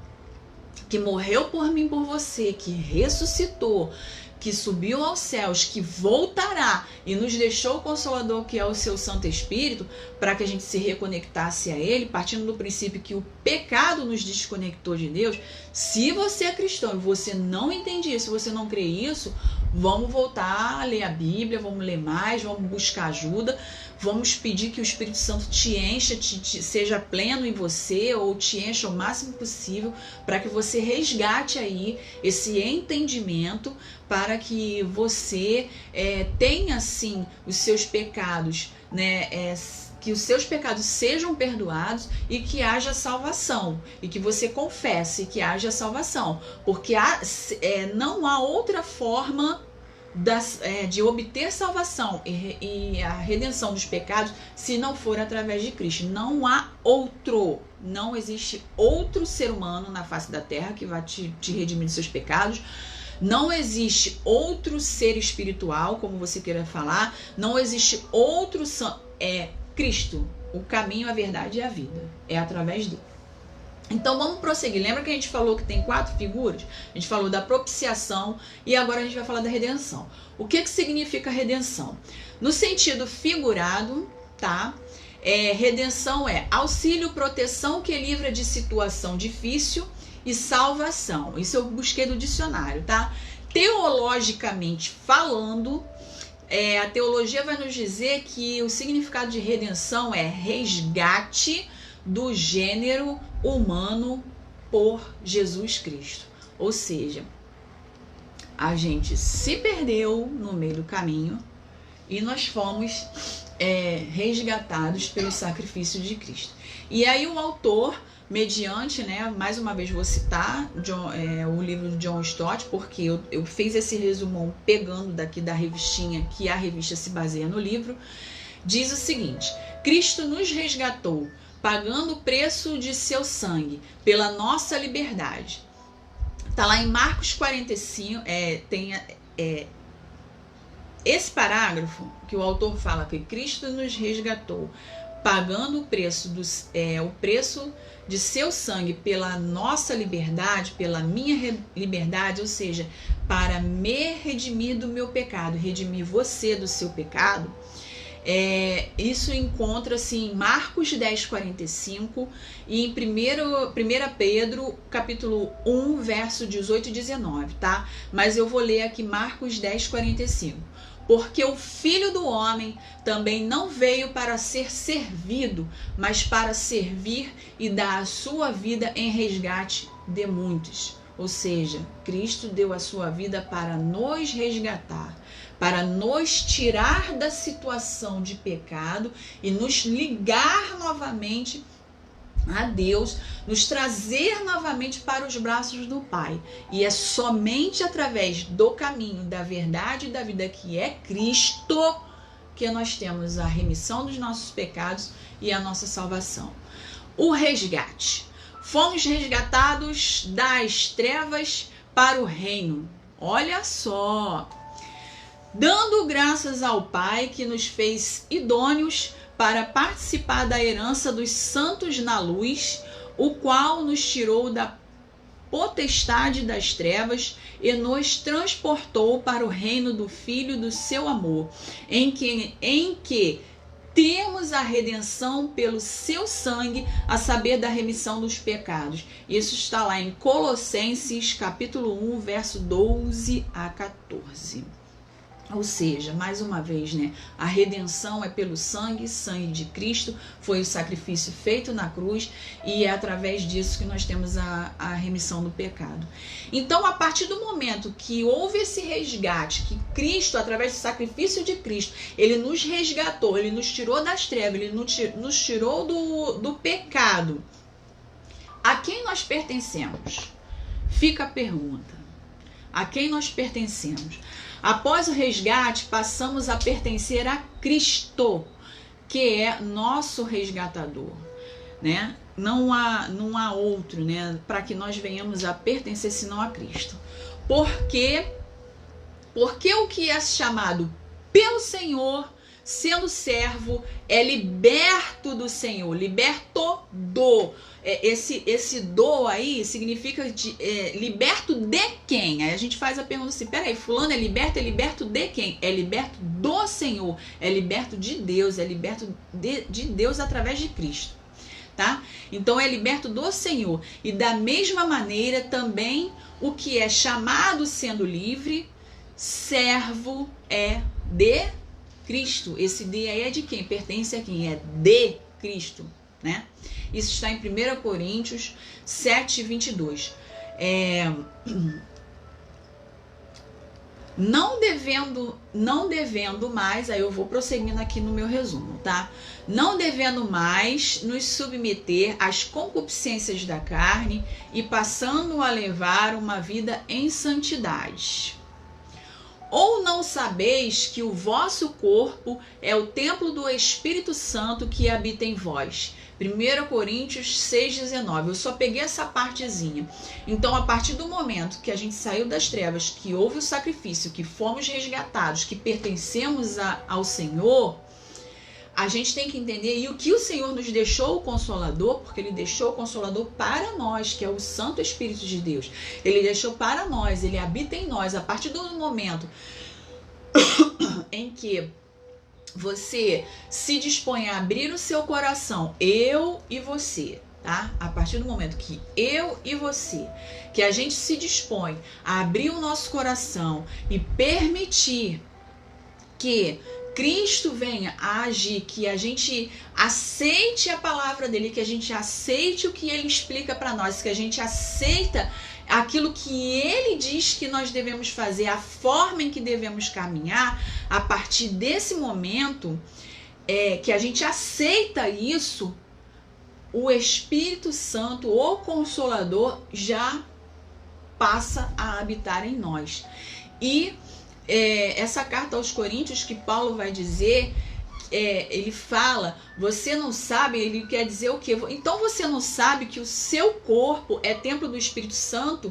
que morreu por mim, por você, que ressuscitou, que subiu aos céus, que voltará e nos deixou o Consolador, que é o seu Santo Espírito, para que a gente se reconectasse a Ele, partindo do princípio que o pecado nos desconectou de Deus. Se você é cristão e você não entende isso, você não crê isso, vamos voltar a ler a Bíblia, vamos ler mais, vamos buscar ajuda, vamos pedir que o Espírito Santo te encha, seja pleno em você, ou te encha o máximo possível, para que você resgate aí esse entendimento, para que você tenha, assim, os seus pecados, né, que os seus pecados sejam perdoados e que haja salvação, e que você confesse que haja salvação, porque não há outra forma de obter salvação e a redenção dos pecados se não for através de Cristo. Não há outro, não existe outro ser humano na face da terra que vai te redimir dos seus pecados. Não existe outro ser espiritual, como você queira falar, não existe outro Cristo, o caminho, a verdade e a vida. É através dele. Então vamos prosseguir. Lembra que a gente falou que tem 4 figuras? A gente falou da propiciação e agora a gente vai falar da redenção. O que significa redenção? No sentido figurado, tá? Redenção é auxílio, proteção que livra de situação difícil e salvação. Isso eu busquei do dicionário, tá? Teologicamente falando, a teologia vai nos dizer que o significado de redenção é resgate do gênero humano por Jesus Cristo. Ou seja, a gente se perdeu no meio do caminho e nós fomos resgatados pelo sacrifício de Cristo. E aí o autor, mediante, né, mais uma vez vou citar o livro de John Stott, porque eu fiz esse resumão pegando daqui da revistinha, que a revista se baseia no livro, diz o seguinte: Cristo nos resgatou, pagando o preço de seu sangue pela nossa liberdade. Tá lá em Marcos 45, tem esse parágrafo que o autor fala que Cristo nos resgatou, pagando o preço de seu sangue pela nossa liberdade, pela minha liberdade, ou seja, para me redimir do meu pecado, redimir você do seu pecado. Isso encontra-se em Marcos 10:45 e em 1 Pedro capítulo 1, verso 18 e 19, tá? Mas eu vou ler aqui Marcos 10:45. Porque o Filho do Homem também não veio para ser servido, mas para servir e dar a sua vida em resgate de muitos. Ou seja, Cristo deu a sua vida para nos resgatar, para nos tirar da situação de pecado e nos ligar novamente a Deus, nos trazer novamente para os braços do Pai. E é somente através do caminho, da verdade e da vida, que é Cristo, que nós temos a remissão dos nossos pecados e a nossa salvação. O resgate. Fomos resgatados das trevas para o reino. Olha só! Dando graças ao Pai que nos fez idôneos para participar da herança dos santos na luz, o qual nos tirou da potestade das trevas e nos transportou para o reino do Filho do seu amor, em que temos a redenção pelo seu sangue, a saber, da remissão dos pecados. Isso está lá em Colossenses capítulo 1, verso 12 a 14. Ou seja, mais uma vez, né, a redenção é pelo sangue de Cristo, foi o sacrifício feito na cruz e é através disso que nós temos a remissão do pecado. Então, a partir do momento que houve esse resgate, que Cristo, através do sacrifício de Cristo, ele nos resgatou, ele nos tirou das trevas, ele nos tirou do pecado, a quem nós pertencemos? Fica a pergunta. A quem nós pertencemos? Após o resgate, passamos a pertencer a Cristo, que é nosso resgatador, né? Não há outro, né, para que nós venhamos a pertencer senão a Cristo. Porque o que é chamado pelo Senhor sendo servo, é liberto do Senhor, liberto do. Esse do aí significa liberto de quem? Aí a gente faz a pergunta assim, peraí, fulano é liberto de quem? É liberto do Senhor, é liberto de Deus, é liberto de Deus através de Cristo, tá? Então é liberto do Senhor. E da mesma maneira também o que é chamado sendo livre, servo é de Cristo. Esse de aí é de quem? Pertence a quem? É de Cristo, né? Isso está em 1 Coríntios 7, 22. Não devendo mais, aí eu vou prosseguindo aqui no meu resumo, tá? Não devendo mais nos submeter às concupiscências da carne e passando a levar uma vida em santidade. Ou não sabeis que o vosso corpo é o templo do Espírito Santo que habita em vós? 1 Coríntios 6,19. Eu só peguei essa partezinha. Então, a partir do momento que a gente saiu das trevas, que houve o sacrifício, que fomos resgatados, que pertencemos ao Senhor, a gente tem que entender, e o que o Senhor nos deixou o Consolador, porque Ele deixou o Consolador para nós, que é o Santo Espírito de Deus. Ele deixou para nós, Ele habita em nós. A partir do momento em que você se dispõe a abrir o seu coração, eu e você, tá? A partir do momento que eu e você, que a gente se dispõe a abrir o nosso coração e permitir que Cristo venha a agir, que a gente aceite a palavra dele, que a gente aceite o que ele explica para nós, que a gente aceita aquilo que ele diz que nós devemos fazer, a forma em que devemos caminhar. A partir desse momento que a gente aceita isso, o Espírito Santo, o Consolador, já passa a habitar em nós. E essa carta aos Coríntios que Paulo vai dizer, ele fala, você não sabe, ele quer dizer o quê? Então você não sabe que o seu corpo é templo do Espírito Santo,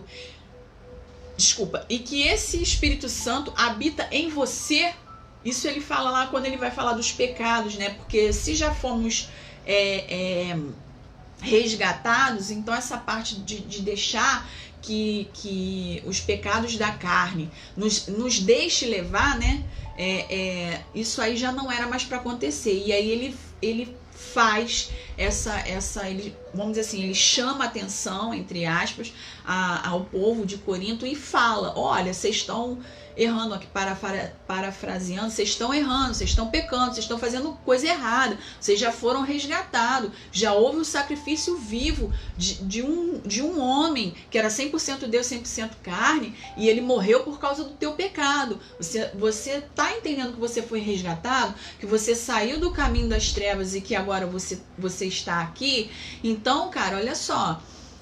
e que esse Espírito Santo habita em você? Isso ele fala lá quando ele vai falar dos pecados, né? Porque se já fomos resgatados, então essa parte de deixar que os pecados da carne nos deixe levar, né? Isso aí já não era mais para acontecer. E aí ele faz ele, vamos dizer assim, ele chama a atenção, entre aspas, ao povo de Corinto e fala, olha, vocês estão errando aqui, parafraseando, vocês estão errando, vocês estão pecando, vocês estão fazendo coisa errada, vocês já foram resgatados, já houve o sacrifício vivo de um homem que era 100% Deus, 100% carne, e ele morreu por causa do teu pecado. Você tá entendendo que você foi resgatado, que você saiu do caminho das trevas e que agora você está aqui? Então, cara, olha só,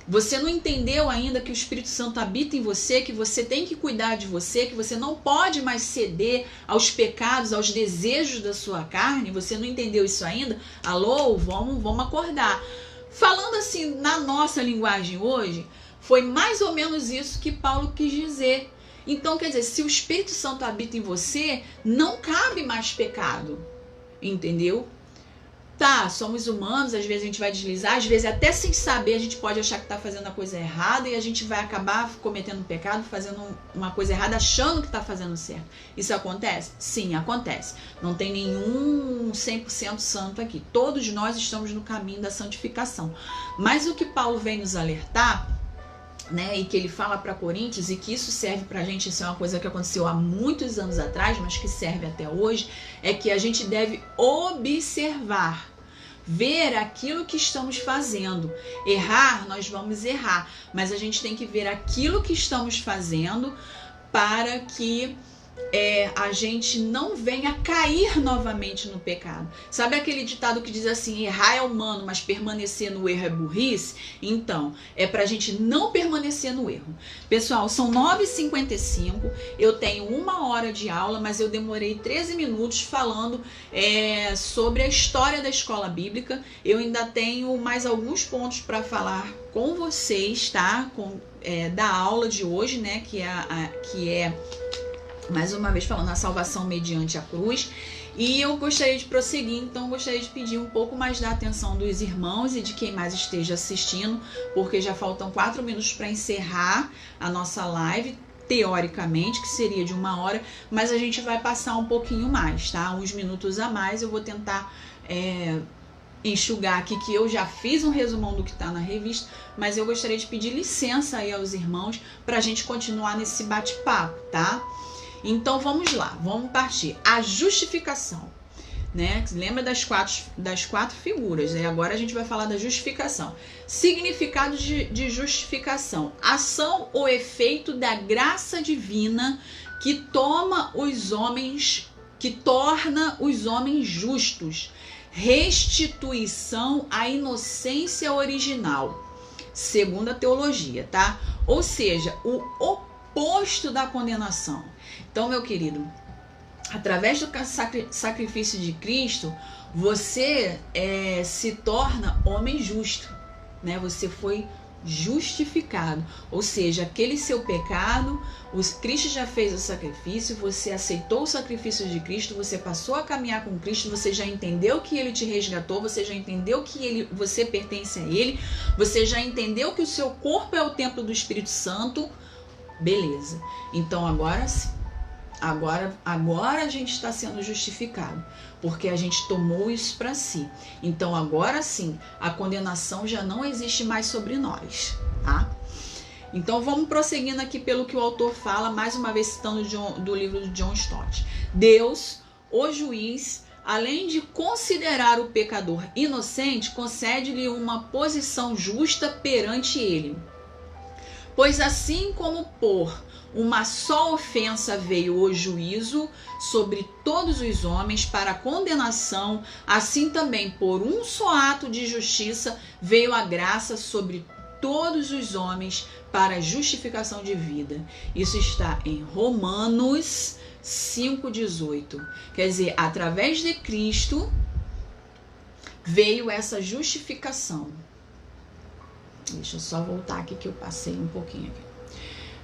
você não entendeu ainda que o Espírito Santo habita em você, que você tem que cuidar de você, que você não pode mais ceder aos pecados, aos desejos da sua carne? Você não entendeu isso ainda? Alô, vamos acordar. Falando assim na nossa linguagem hoje, foi mais ou menos isso que Paulo quis dizer. Então, quer dizer, se o Espírito Santo habita em você, não cabe mais pecado, entendeu? Tá, somos humanos, às vezes a gente vai deslizar, às vezes até sem saber a gente pode achar que tá fazendo a coisa errada e a gente vai acabar cometendo um pecado, fazendo uma coisa errada, achando que tá fazendo certo. Isso acontece? Sim, acontece. Não tem nenhum 100% santo aqui. Todos nós estamos no caminho da santificação. Mas o que Paulo vem nos alertar, né, e que ele fala para Coríntios, e que isso serve pra gente, isso é uma coisa que aconteceu há muitos anos atrás, mas que serve até hoje, é que a gente deve observar, ver aquilo que estamos fazendo. Errar, nós vamos errar, mas a gente tem que ver aquilo que estamos fazendo para que a gente não venha cair novamente no pecado. Sabe aquele ditado que diz assim, errar é humano, mas permanecer no erro é burrice? Então, é pra gente não permanecer no erro. Pessoal, são 9h55, eu tenho 1 hora de aula, mas eu demorei 13 minutos falando sobre a história da escola bíblica. Eu ainda tenho mais alguns pontos para falar com vocês, tá? Da aula de hoje, né? Que é mais uma vez falando a salvação mediante a cruz. E eu gostaria de prosseguir, então gostaria de pedir um pouco mais da atenção dos irmãos e de quem mais esteja assistindo, porque já faltam 4 minutos para encerrar a nossa live, teoricamente, que seria de 1 hora, mas a gente vai passar um pouquinho mais, tá? Uns minutos a mais. Eu vou tentar enxugar aqui, que eu já fiz um resumão do que está na revista, mas eu gostaria de pedir licença aí aos irmãos para a gente continuar nesse bate-papo, tá? Então vamos lá, vamos partir. A justificação, né? Lembra das quatro figuras, né? Agora a gente vai falar da justificação. Significado de justificação: ação ou efeito da graça divina que torna os homens justos. Restituição à inocência original, segundo a teologia, tá? Ou seja, o oposto da condenação. Então, meu querido, através do sacrifício de Cristo, você se torna homem justo, né? Você foi justificado, ou seja, aquele seu pecado, Cristo já fez o sacrifício, você aceitou o sacrifício de Cristo, você passou a caminhar com Cristo, você já entendeu que Ele te resgatou, você já entendeu que você pertence a Ele, você já entendeu que o seu corpo é o templo do Espírito Santo, beleza. Então agora sim, agora a gente está sendo justificado, porque a gente tomou isso para si. Então agora sim, a condenação já não existe mais sobre nós, tá? Então vamos prosseguindo aqui pelo que o autor fala, mais uma vez citando do livro de John Stott. Deus, o juiz, além de considerar o pecador inocente, concede-lhe uma posição justa perante ele. Pois assim como por uma só ofensa veio o juízo sobre todos os homens para a condenação, assim também por um só ato de justiça veio a graça sobre todos os homens para a justificação de vida. Isso está em Romanos 5,18. Quer dizer, através de Cristo veio essa justificação. Deixa eu só voltar aqui que eu passei um pouquinho aqui.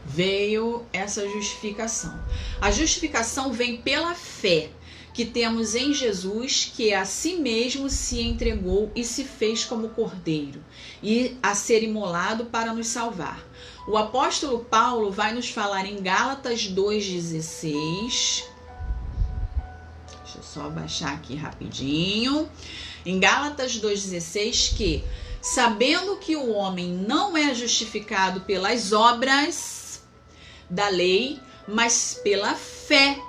Veio essa justificação. A justificação vem pela fé que temos em Jesus, que a si mesmo se entregou e se fez como cordeiro, e a ser imolado para nos salvar. O apóstolo Paulo vai nos falar em Gálatas 2,16. Deixa eu só baixar aqui rapidinho. Em Gálatas 2,16 que, sabendo que o homem não é justificado pelas obras da lei, mas pela fé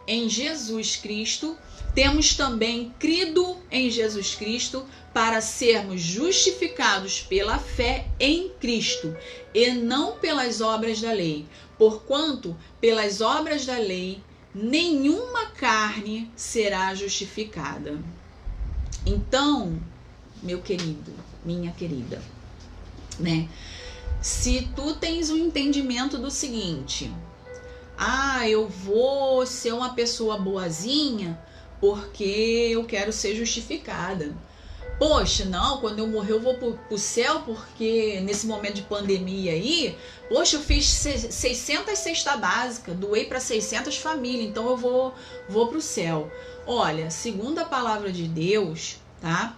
em Jesus Cristo, temos também crido em Jesus Cristo para sermos justificados pela fé em Cristo e não pelas obras da lei, porquanto pelas obras da lei nenhuma carne será justificada. Então, meu querido, minha querida, né? Se tu tens o entendimento do seguinte: eu vou ser uma pessoa boazinha porque eu quero ser justificada. Poxa, não, quando eu morrer eu vou pro céu porque nesse momento de pandemia aí, poxa, eu fiz 600 cesta básica, doei para 600 famílias, então eu vou pro céu. Olha, segundo a palavra de Deus, tá?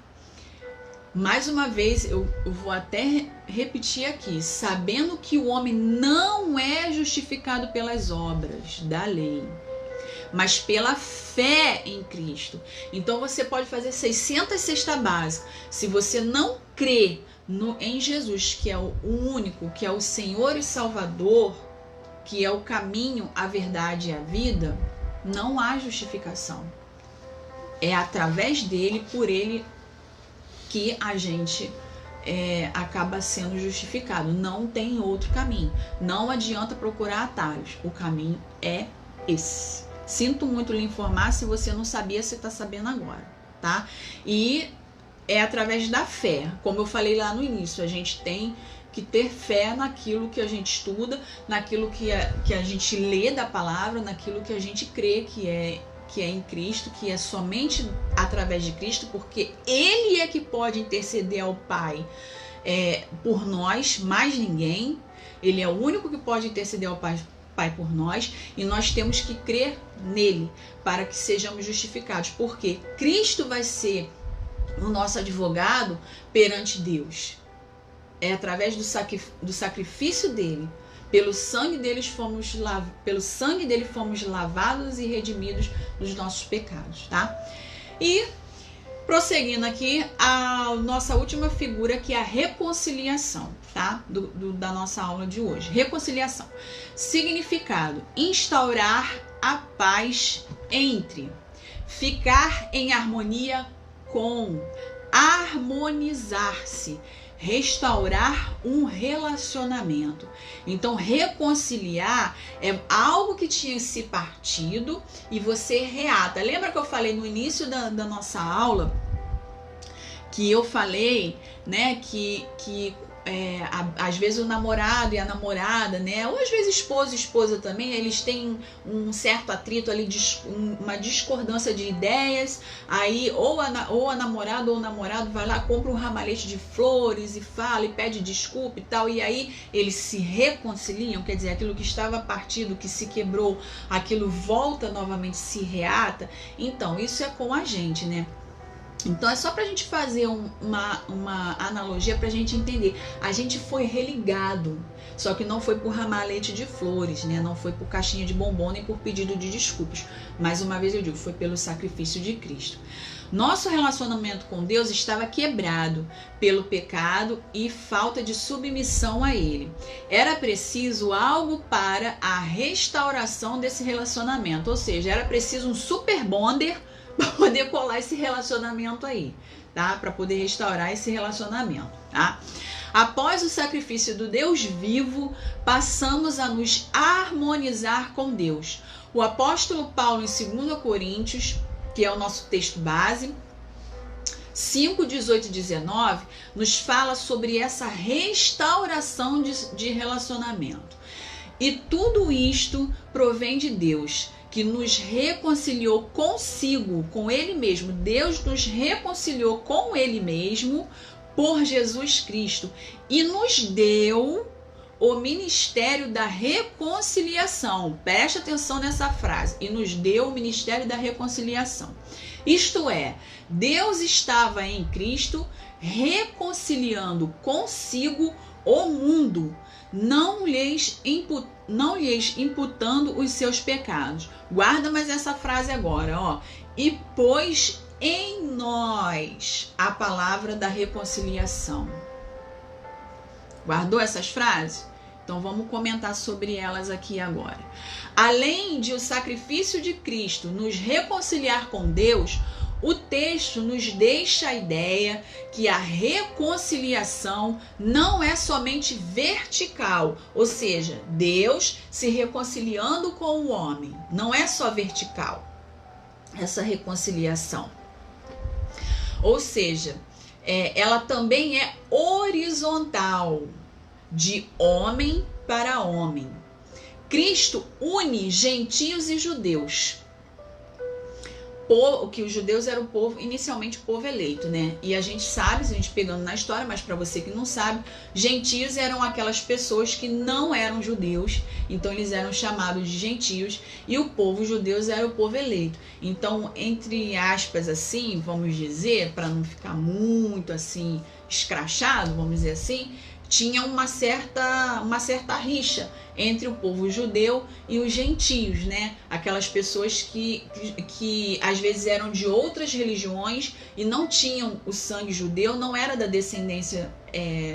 Mais uma vez, eu vou até repetir aqui, sabendo que o homem não é justificado pelas obras da lei, mas pela fé em Cristo. Então você pode fazer 600 cesta básica. Se você não crê em Jesus, que é o único, que é o Senhor e Salvador, que é o caminho, a verdade e a vida, não há justificação. É através dele, por ele, que a gente acaba sendo justificado. Não tem outro caminho. Não adianta procurar atalhos. O caminho é esse. Sinto muito lhe informar, se você não sabia, você está sabendo agora, tá? E é através da fé. Como eu falei lá no início, a gente tem que ter fé naquilo que a gente estuda, naquilo que a gente lê da palavra, naquilo que a gente crê que é em Cristo, que é somente através de Cristo, porque Ele é que pode interceder ao Pai por nós, mais ninguém. Ele é o único que pode interceder ao Pai Pai por nós, e nós temos que crer nele para que sejamos justificados, porque Cristo vai ser o nosso advogado perante Deus. É através do sacrifício dele, pelo sangue dele fomos lavados e redimidos dos nossos pecados, tá? E prosseguindo aqui, a nossa última figura, que é a reconciliação, tá? Da nossa aula de hoje. Reconciliação. Significado: instaurar a paz entre, ficar em harmonia com, harmonizar-se, restaurar um relacionamento. Então, reconciliar é algo que tinha se partido e você reata. Lembra que eu falei no início da nossa aula, que eu falei, né, que às vezes o namorado e a namorada, né, ou às vezes esposo e esposa também, eles têm um certo atrito ali, uma discordância de ideias, aí ou a namorada ou o namorado vai lá, compra um ramalhete de flores e fala e pede desculpa e tal, e aí eles se reconciliam, quer dizer, aquilo que estava partido, que se quebrou, aquilo volta novamente, se reata. Então, isso é com a gente, né? Então é só pra gente fazer uma analogia pra gente entender. A gente foi religado, só que não foi por ramalhete de flores, né? Não foi por caixinha de bombom nem por pedido de desculpas. Mais uma vez eu digo, foi pelo sacrifício de Cristo. Nosso relacionamento com Deus estava quebrado pelo pecado e falta de submissão a Ele. Era preciso algo para a restauração desse relacionamento, ou seja, era preciso um super bonder para poder colar esse relacionamento aí, tá? Para poder restaurar esse relacionamento, tá? Após o sacrifício do Deus vivo, passamos a nos harmonizar com Deus. O apóstolo Paulo, em 2 Coríntios, que é o nosso texto base, 5, 18 e 19, nos fala sobre essa restauração de relacionamento. E tudo isto provém de Deus, que nos reconciliou consigo, com Ele mesmo. Deus nos reconciliou com Ele mesmo por Jesus Cristo e nos deu o ministério da reconciliação. Preste atenção nessa frase. E nos deu o ministério da reconciliação. Isto é, Deus estava em Cristo reconciliando consigo o mundo, não lhes imputando os seus pecados. Guarda mais essa frase agora, ó. E pôs em nós a palavra da reconciliação. Guardou essas frases? Então vamos comentar sobre elas aqui agora. Além de o sacrifício de Cristo nos reconciliar com Deus, o texto nos deixa a ideia que a reconciliação não é somente vertical, ou seja, Deus se reconciliando com o homem. Não é só vertical essa reconciliação. Ou seja, ela também é horizontal, de homem para homem. Cristo une gentios e judeus. Que os judeus eram o povo, inicialmente o povo eleito, né? E a gente sabe, se a gente pegando na história, mas para você que não sabe, gentios eram aquelas pessoas que não eram judeus, então eles eram chamados de gentios, e o povo judeus era o povo eleito. Então, entre aspas, assim, vamos dizer, para não ficar muito assim escrachado, vamos dizer assim, tinha uma certa rixa entre o povo judeu e os gentios, né? Aquelas pessoas que às vezes eram de outras religiões e não tinham o sangue judeu, não era da descendência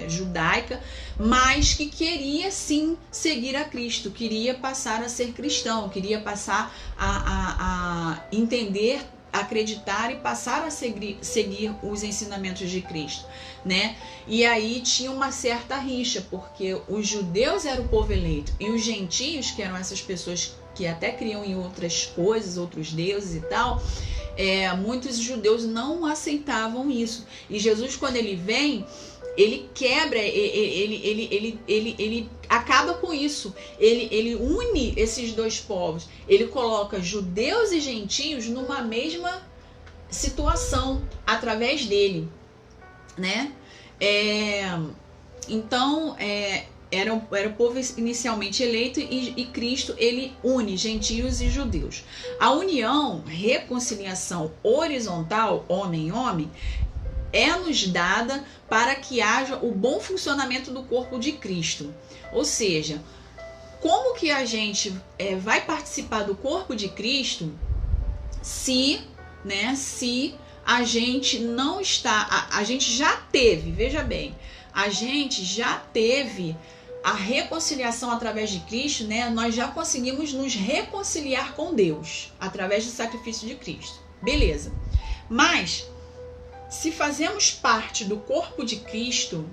judaica, mas que queria sim seguir a Cristo, queria passar a ser cristão, queria passar a entender, acreditar e passar a seguir os ensinamentos de Cristo, né? E aí tinha uma certa rixa, porque os judeus eram o povo eleito e os gentios, que eram essas pessoas que até criam em outras coisas, outros deuses e tal, muitos judeus não aceitavam isso. E Jesus, quando ele vem, ele quebra, ele acaba com isso, ele une esses dois povos, ele coloca judeus e gentios numa mesma situação através dele, né? Então, era o povo inicialmente eleito e Cristo, ele une gentios e judeus. A união, reconciliação horizontal, homem-homem, é-nos dada para que haja o bom funcionamento do corpo de Cristo. Ou seja, como que a gente vai participar do corpo de Cristo se a gente não está... A gente já teve, veja bem, a gente já teve a reconciliação através de Cristo, né? Nós já conseguimos nos reconciliar com Deus através do sacrifício de Cristo. Beleza. Mas, se fazemos parte do corpo de Cristo,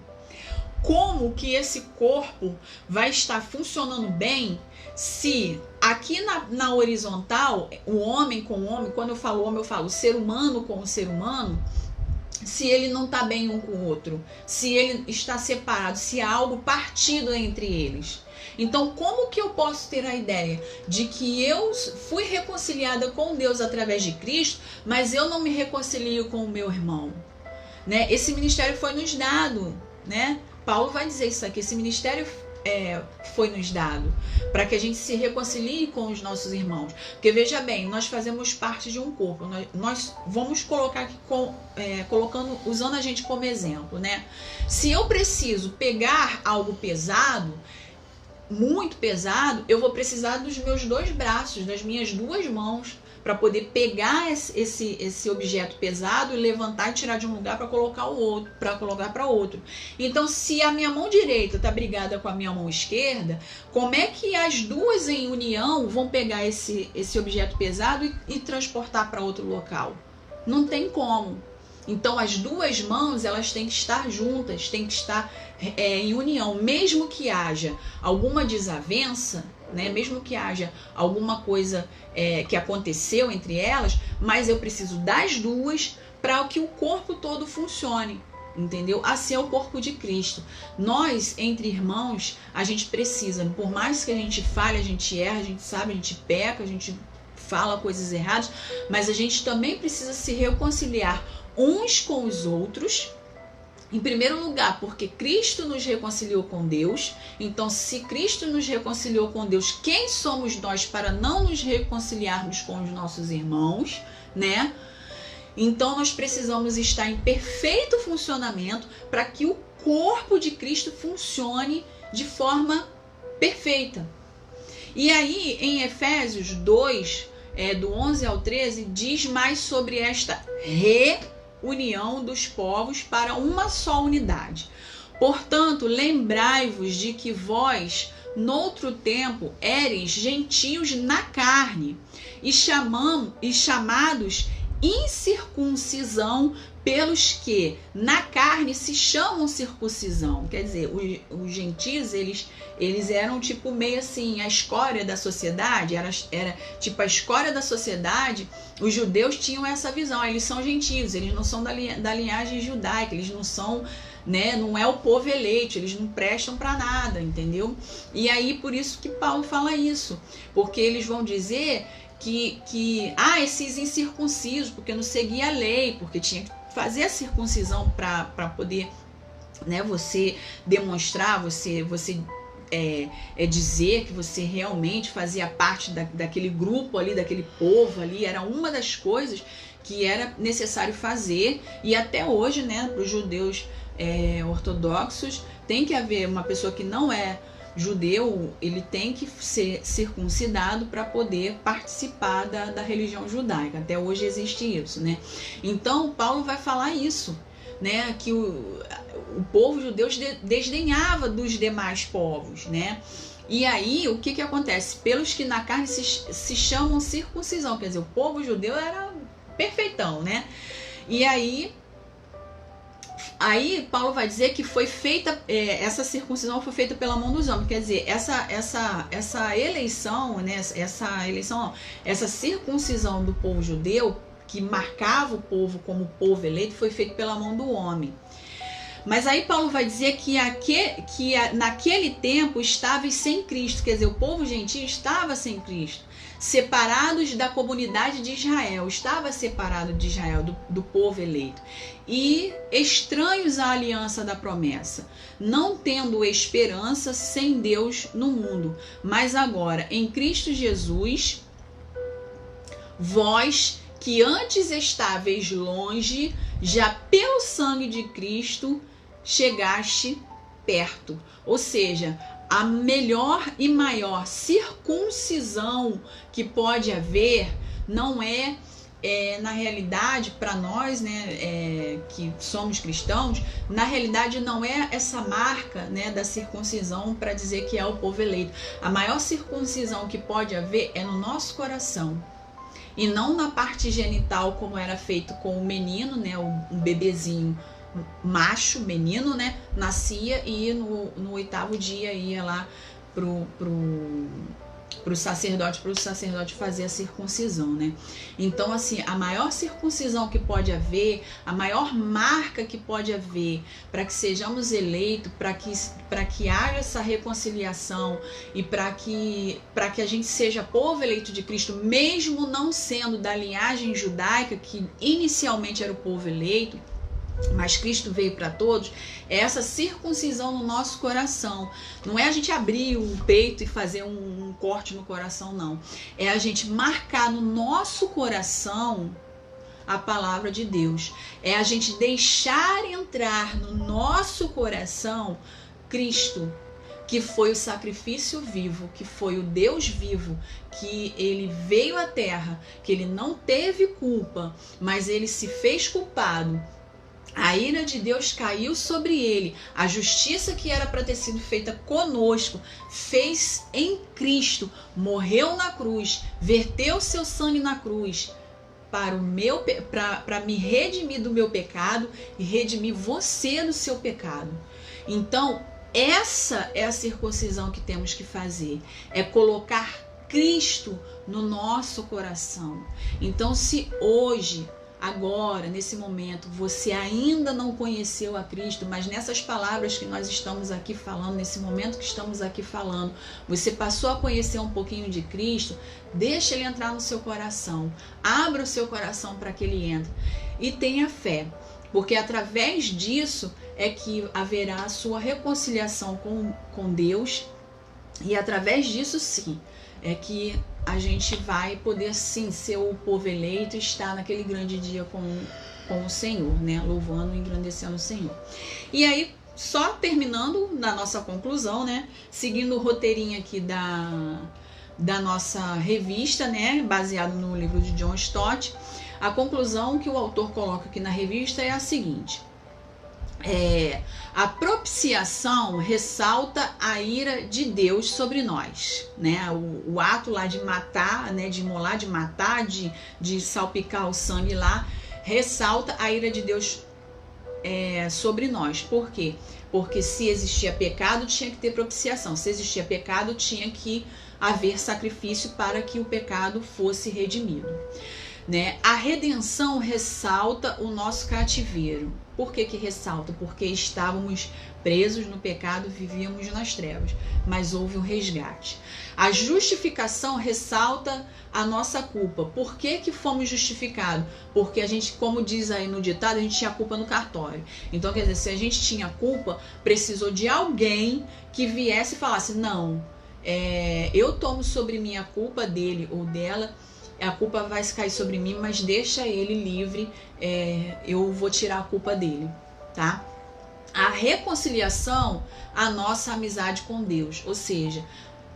como que esse corpo vai estar funcionando bem se aqui na horizontal, o homem com o homem, quando eu falo homem, eu falo ser humano com o ser humano, se ele não está bem um com o outro, se ele está separado, se há algo partido entre eles. Então, como que eu posso ter a ideia de que eu fui reconciliada com Deus através de Cristo, mas eu não me reconcilio com o meu irmão? Né? Esse ministério foi nos dado, né? Paulo vai dizer isso aqui, esse ministério foi nos dado para que a gente se reconcilie com os nossos irmãos. Porque veja bem, nós fazemos parte de um corpo. Nós vamos colocar aqui usando a gente como exemplo, né? Se eu preciso pegar algo pesado, muito pesado, eu vou precisar dos meus 2 braços, das minhas 2 mãos, para poder pegar esse objeto pesado e levantar e tirar de um lugar para colocar para outro. Então, se a minha mão direita está brigada com a minha mão esquerda, como é que as duas em união vão pegar esse objeto pesado e transportar para outro local? Não tem como. Então, as 2 mãos, elas têm que estar juntas, têm que estar em união, mesmo que haja alguma desavença, né? Mesmo que haja alguma coisa que aconteceu entre elas, mas eu preciso das 2 para que o corpo todo funcione, entendeu? Assim é o corpo de Cristo. Nós, entre irmãos, a gente precisa, por mais que a gente falhe, a gente erra, a gente sabe, a gente peca, a gente fala coisas erradas, mas a gente também precisa se reconciliar uns com os outros. Em primeiro lugar, porque Cristo nos reconciliou com Deus. Então, se Cristo nos reconciliou com Deus, quem somos nós para não nos reconciliarmos com os nossos irmãos, né? Então, nós precisamos estar em perfeito funcionamento para que o corpo de Cristo funcione de forma perfeita. E aí, em Efésios 2, do 11 ao 13, diz mais sobre esta união dos povos para uma só unidade. Portanto, lembrai-vos de que vós, noutro tempo, éreis gentios na carne, e chamados incircuncisão pelos que na carne se chamam circuncisão. Quer dizer, os gentios, eles eram tipo meio assim, a escória da sociedade, era tipo a escória da sociedade. Os judeus tinham essa visão, eles são gentios, eles não são da linhagem judaica, eles não são, né, não é o povo eleito, eles não prestam para nada, entendeu? E aí por isso que Paulo fala isso, porque eles vão dizer que esses incircuncisos, porque não seguia a lei, porque tinha que fazer a circuncisão para poder, né, você demonstrar, você dizer que você realmente fazia parte daquele grupo ali, daquele povo ali. Era uma das coisas que era necessário fazer, e até hoje, né, para os judeus ortodoxos, tem que haver uma pessoa que não é judeu, ele tem que ser circuncidado para poder participar da religião judaica. Até hoje existe isso, né? Então, Paulo vai falar isso, né? Que o povo judeu desdenhava dos demais povos, né? E aí, o que acontece? Pelos que na carne se chamam circuncisão, quer dizer, o povo judeu era perfeitão, né? E aí Paulo vai dizer que foi feita, essa circuncisão foi feita pela mão dos homens. Quer dizer, essa eleição, né, essa circuncisão do povo judeu, que marcava o povo como povo eleito, foi feita pela mão do homem. Mas aí Paulo vai dizer que naquele tempo estavais sem Cristo, quer dizer, o povo gentio estava sem Cristo, separados da comunidade de Israel, estava separado de Israel, do povo eleito, e estranhos à aliança da promessa, não tendo esperança sem Deus no mundo. Mas agora, em Cristo Jesus, vós que antes estáveis longe, já pelo sangue de Cristo chegaste perto. Ou seja, a melhor e maior circuncisão que pode haver não é, na realidade, para nós, né, que somos cristãos, na realidade não é essa marca, né, da circuncisão para dizer que é o povo eleito. A maior circuncisão que pode haver é no nosso coração, e não na parte genital, como era feito com o menino, né, um bebezinho macho, menino, né, nascia e no 8º dia ia lá pro sacerdote fazer a circuncisão, né? Então, assim, a maior circuncisão que pode haver, a maior marca que pode haver para que sejamos eleitos, para que haja essa reconciliação e para que a gente seja povo eleito de Cristo, mesmo não sendo da linhagem judaica, que inicialmente era o povo eleito, mas Cristo veio para todos, é essa circuncisão no nosso coração. Não é a gente abrir o peito e fazer um corte no coração, não. É a gente marcar no nosso coração a palavra de Deus. É a gente deixar entrar no nosso coração Cristo, que foi o sacrifício vivo, que foi o Deus vivo, que ele veio à terra, que ele não teve culpa, mas ele se fez culpado. A ira de Deus caiu sobre ele. A justiça que era para ter sido feita conosco, fez em Cristo. Morreu na cruz, verteu seu sangue na cruz para me redimir do meu pecado e redimir você do seu pecado. Então, essa é a circuncisão que temos que fazer. É colocar Cristo no nosso coração. Então, se hoje, agora, nesse momento, você ainda não conheceu a Cristo, mas nessas palavras que nós estamos aqui falando, nesse momento que estamos aqui falando, você passou a conhecer um pouquinho de Cristo, deixa ele entrar no seu coração, abra o seu coração para que ele entre e tenha fé, porque através disso é que haverá a sua reconciliação com Deus, e através disso sim, é que a gente vai poder sim ser o povo eleito e estar naquele grande dia com o Senhor, né? Louvando e engrandecendo o Senhor. E aí, só terminando na nossa conclusão, né? Seguindo o roteirinho aqui da nossa revista, né? Baseado no livro de John Stott, a conclusão que o autor coloca aqui na revista é a seguinte: a propiciação ressalta a ira de Deus sobre nós, né? O ato lá de matar, né? De imolar, de matar, de salpicar o sangue lá, ressalta a ira de Deus sobre nós. Por quê? Porque se existia pecado, tinha que ter propiciação. Se existia pecado, tinha que haver sacrifício para que o pecado fosse redimido, né? A redenção ressalta o nosso cativeiro. Por que ressalta? Porque estávamos presos no pecado, vivíamos nas trevas, mas houve um resgate. A justificação ressalta a nossa culpa. Por que fomos justificados? Porque a gente, como diz aí no ditado, a gente tinha culpa no cartório. Então, quer dizer, se a gente tinha culpa, precisou de alguém que viesse e falasse: não, eu tomo sobre mim a culpa dele ou dela, a culpa vai cair sobre mim, mas deixa ele livre, eu vou tirar a culpa dele, tá? A reconciliação, a nossa amizade com Deus, ou seja,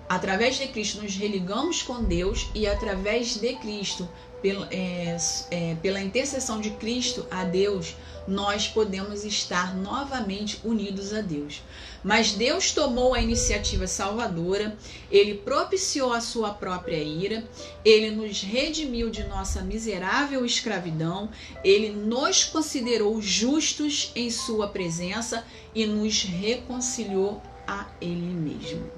através de Cristo nos religamos com Deus, e através de Cristo, pela intercessão de Cristo a Deus, nós podemos estar novamente unidos a Deus. Mas Deus tomou a iniciativa salvadora, ele propiciou a sua própria ira, ele nos redimiu de nossa miserável escravidão, ele nos considerou justos em sua presença e nos reconciliou a ele mesmo.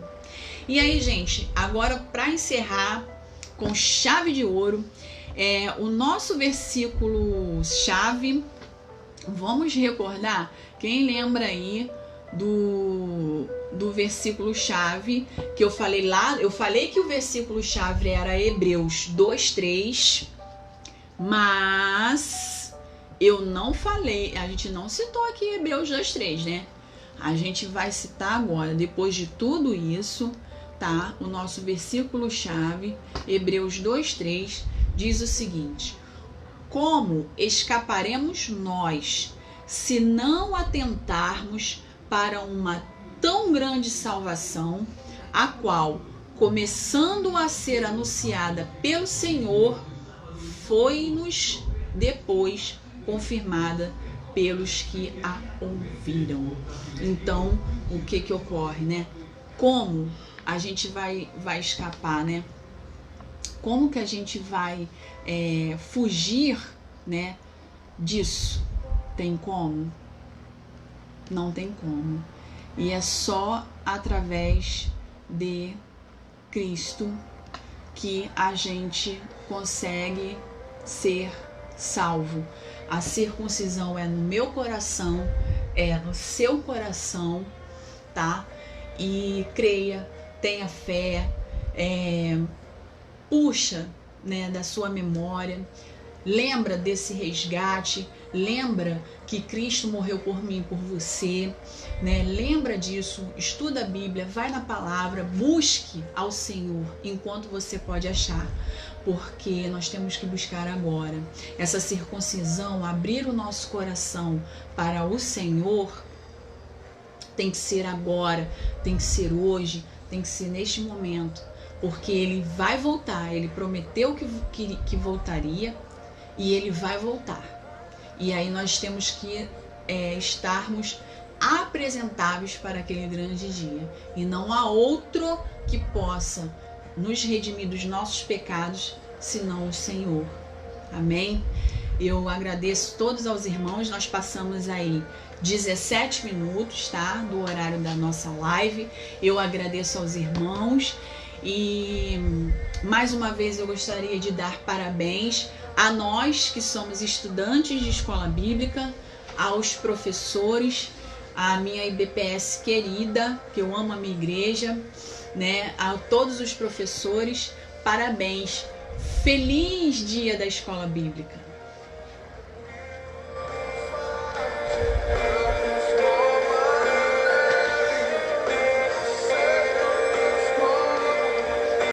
E aí, gente, agora para encerrar com chave de ouro, o nosso versículo chave, vamos recordar, quem lembra aí do versículo-chave que eu falei lá. Eu falei que o versículo-chave era Hebreus 2:3, mas eu não falei, a gente não citou aqui Hebreus 2:3, né? A gente vai citar agora, depois de tudo isso, tá? O nosso versículo-chave, Hebreus 2:3, diz o seguinte: como escaparemos nós se não atentarmos para uma tão grande salvação, a qual, começando a ser anunciada pelo Senhor, foi-nos depois confirmada pelos que a ouviram. Então, o que ocorre, né? Como a gente vai escapar, né? Como que a gente vai fugir, né, disso? Tem como? Não tem como. E é só através de Cristo que a gente consegue ser salvo. A circuncisão é no meu coração, é no seu coração, tá? E creia, tenha fé, puxa, né, da sua memória, lembra desse resgate, lembra que Cristo morreu por mim e por você, né? Lembra disso, estuda a Bíblia, vai na palavra, busque ao Senhor enquanto você pode achar, porque nós temos que buscar agora. Essa circuncisão, abrir o nosso coração para o Senhor, tem que ser agora, tem que ser hoje, tem que ser neste momento, porque Ele vai voltar. Ele prometeu que voltaria e Ele vai voltar. E aí nós temos que estarmos apresentáveis para aquele grande dia. E não há outro que possa nos redimir dos nossos pecados, senão o Senhor. Amém? Eu agradeço todos aos irmãos. Nós passamos aí 17 minutos, tá? Do horário da nossa live. Eu agradeço aos irmãos. E mais uma vez eu gostaria de dar parabéns a nós que somos estudantes de escola bíblica, aos professores, a minha IBPS querida, que eu amo a minha igreja, né? A todos os professores, parabéns. Feliz dia da escola bíblica.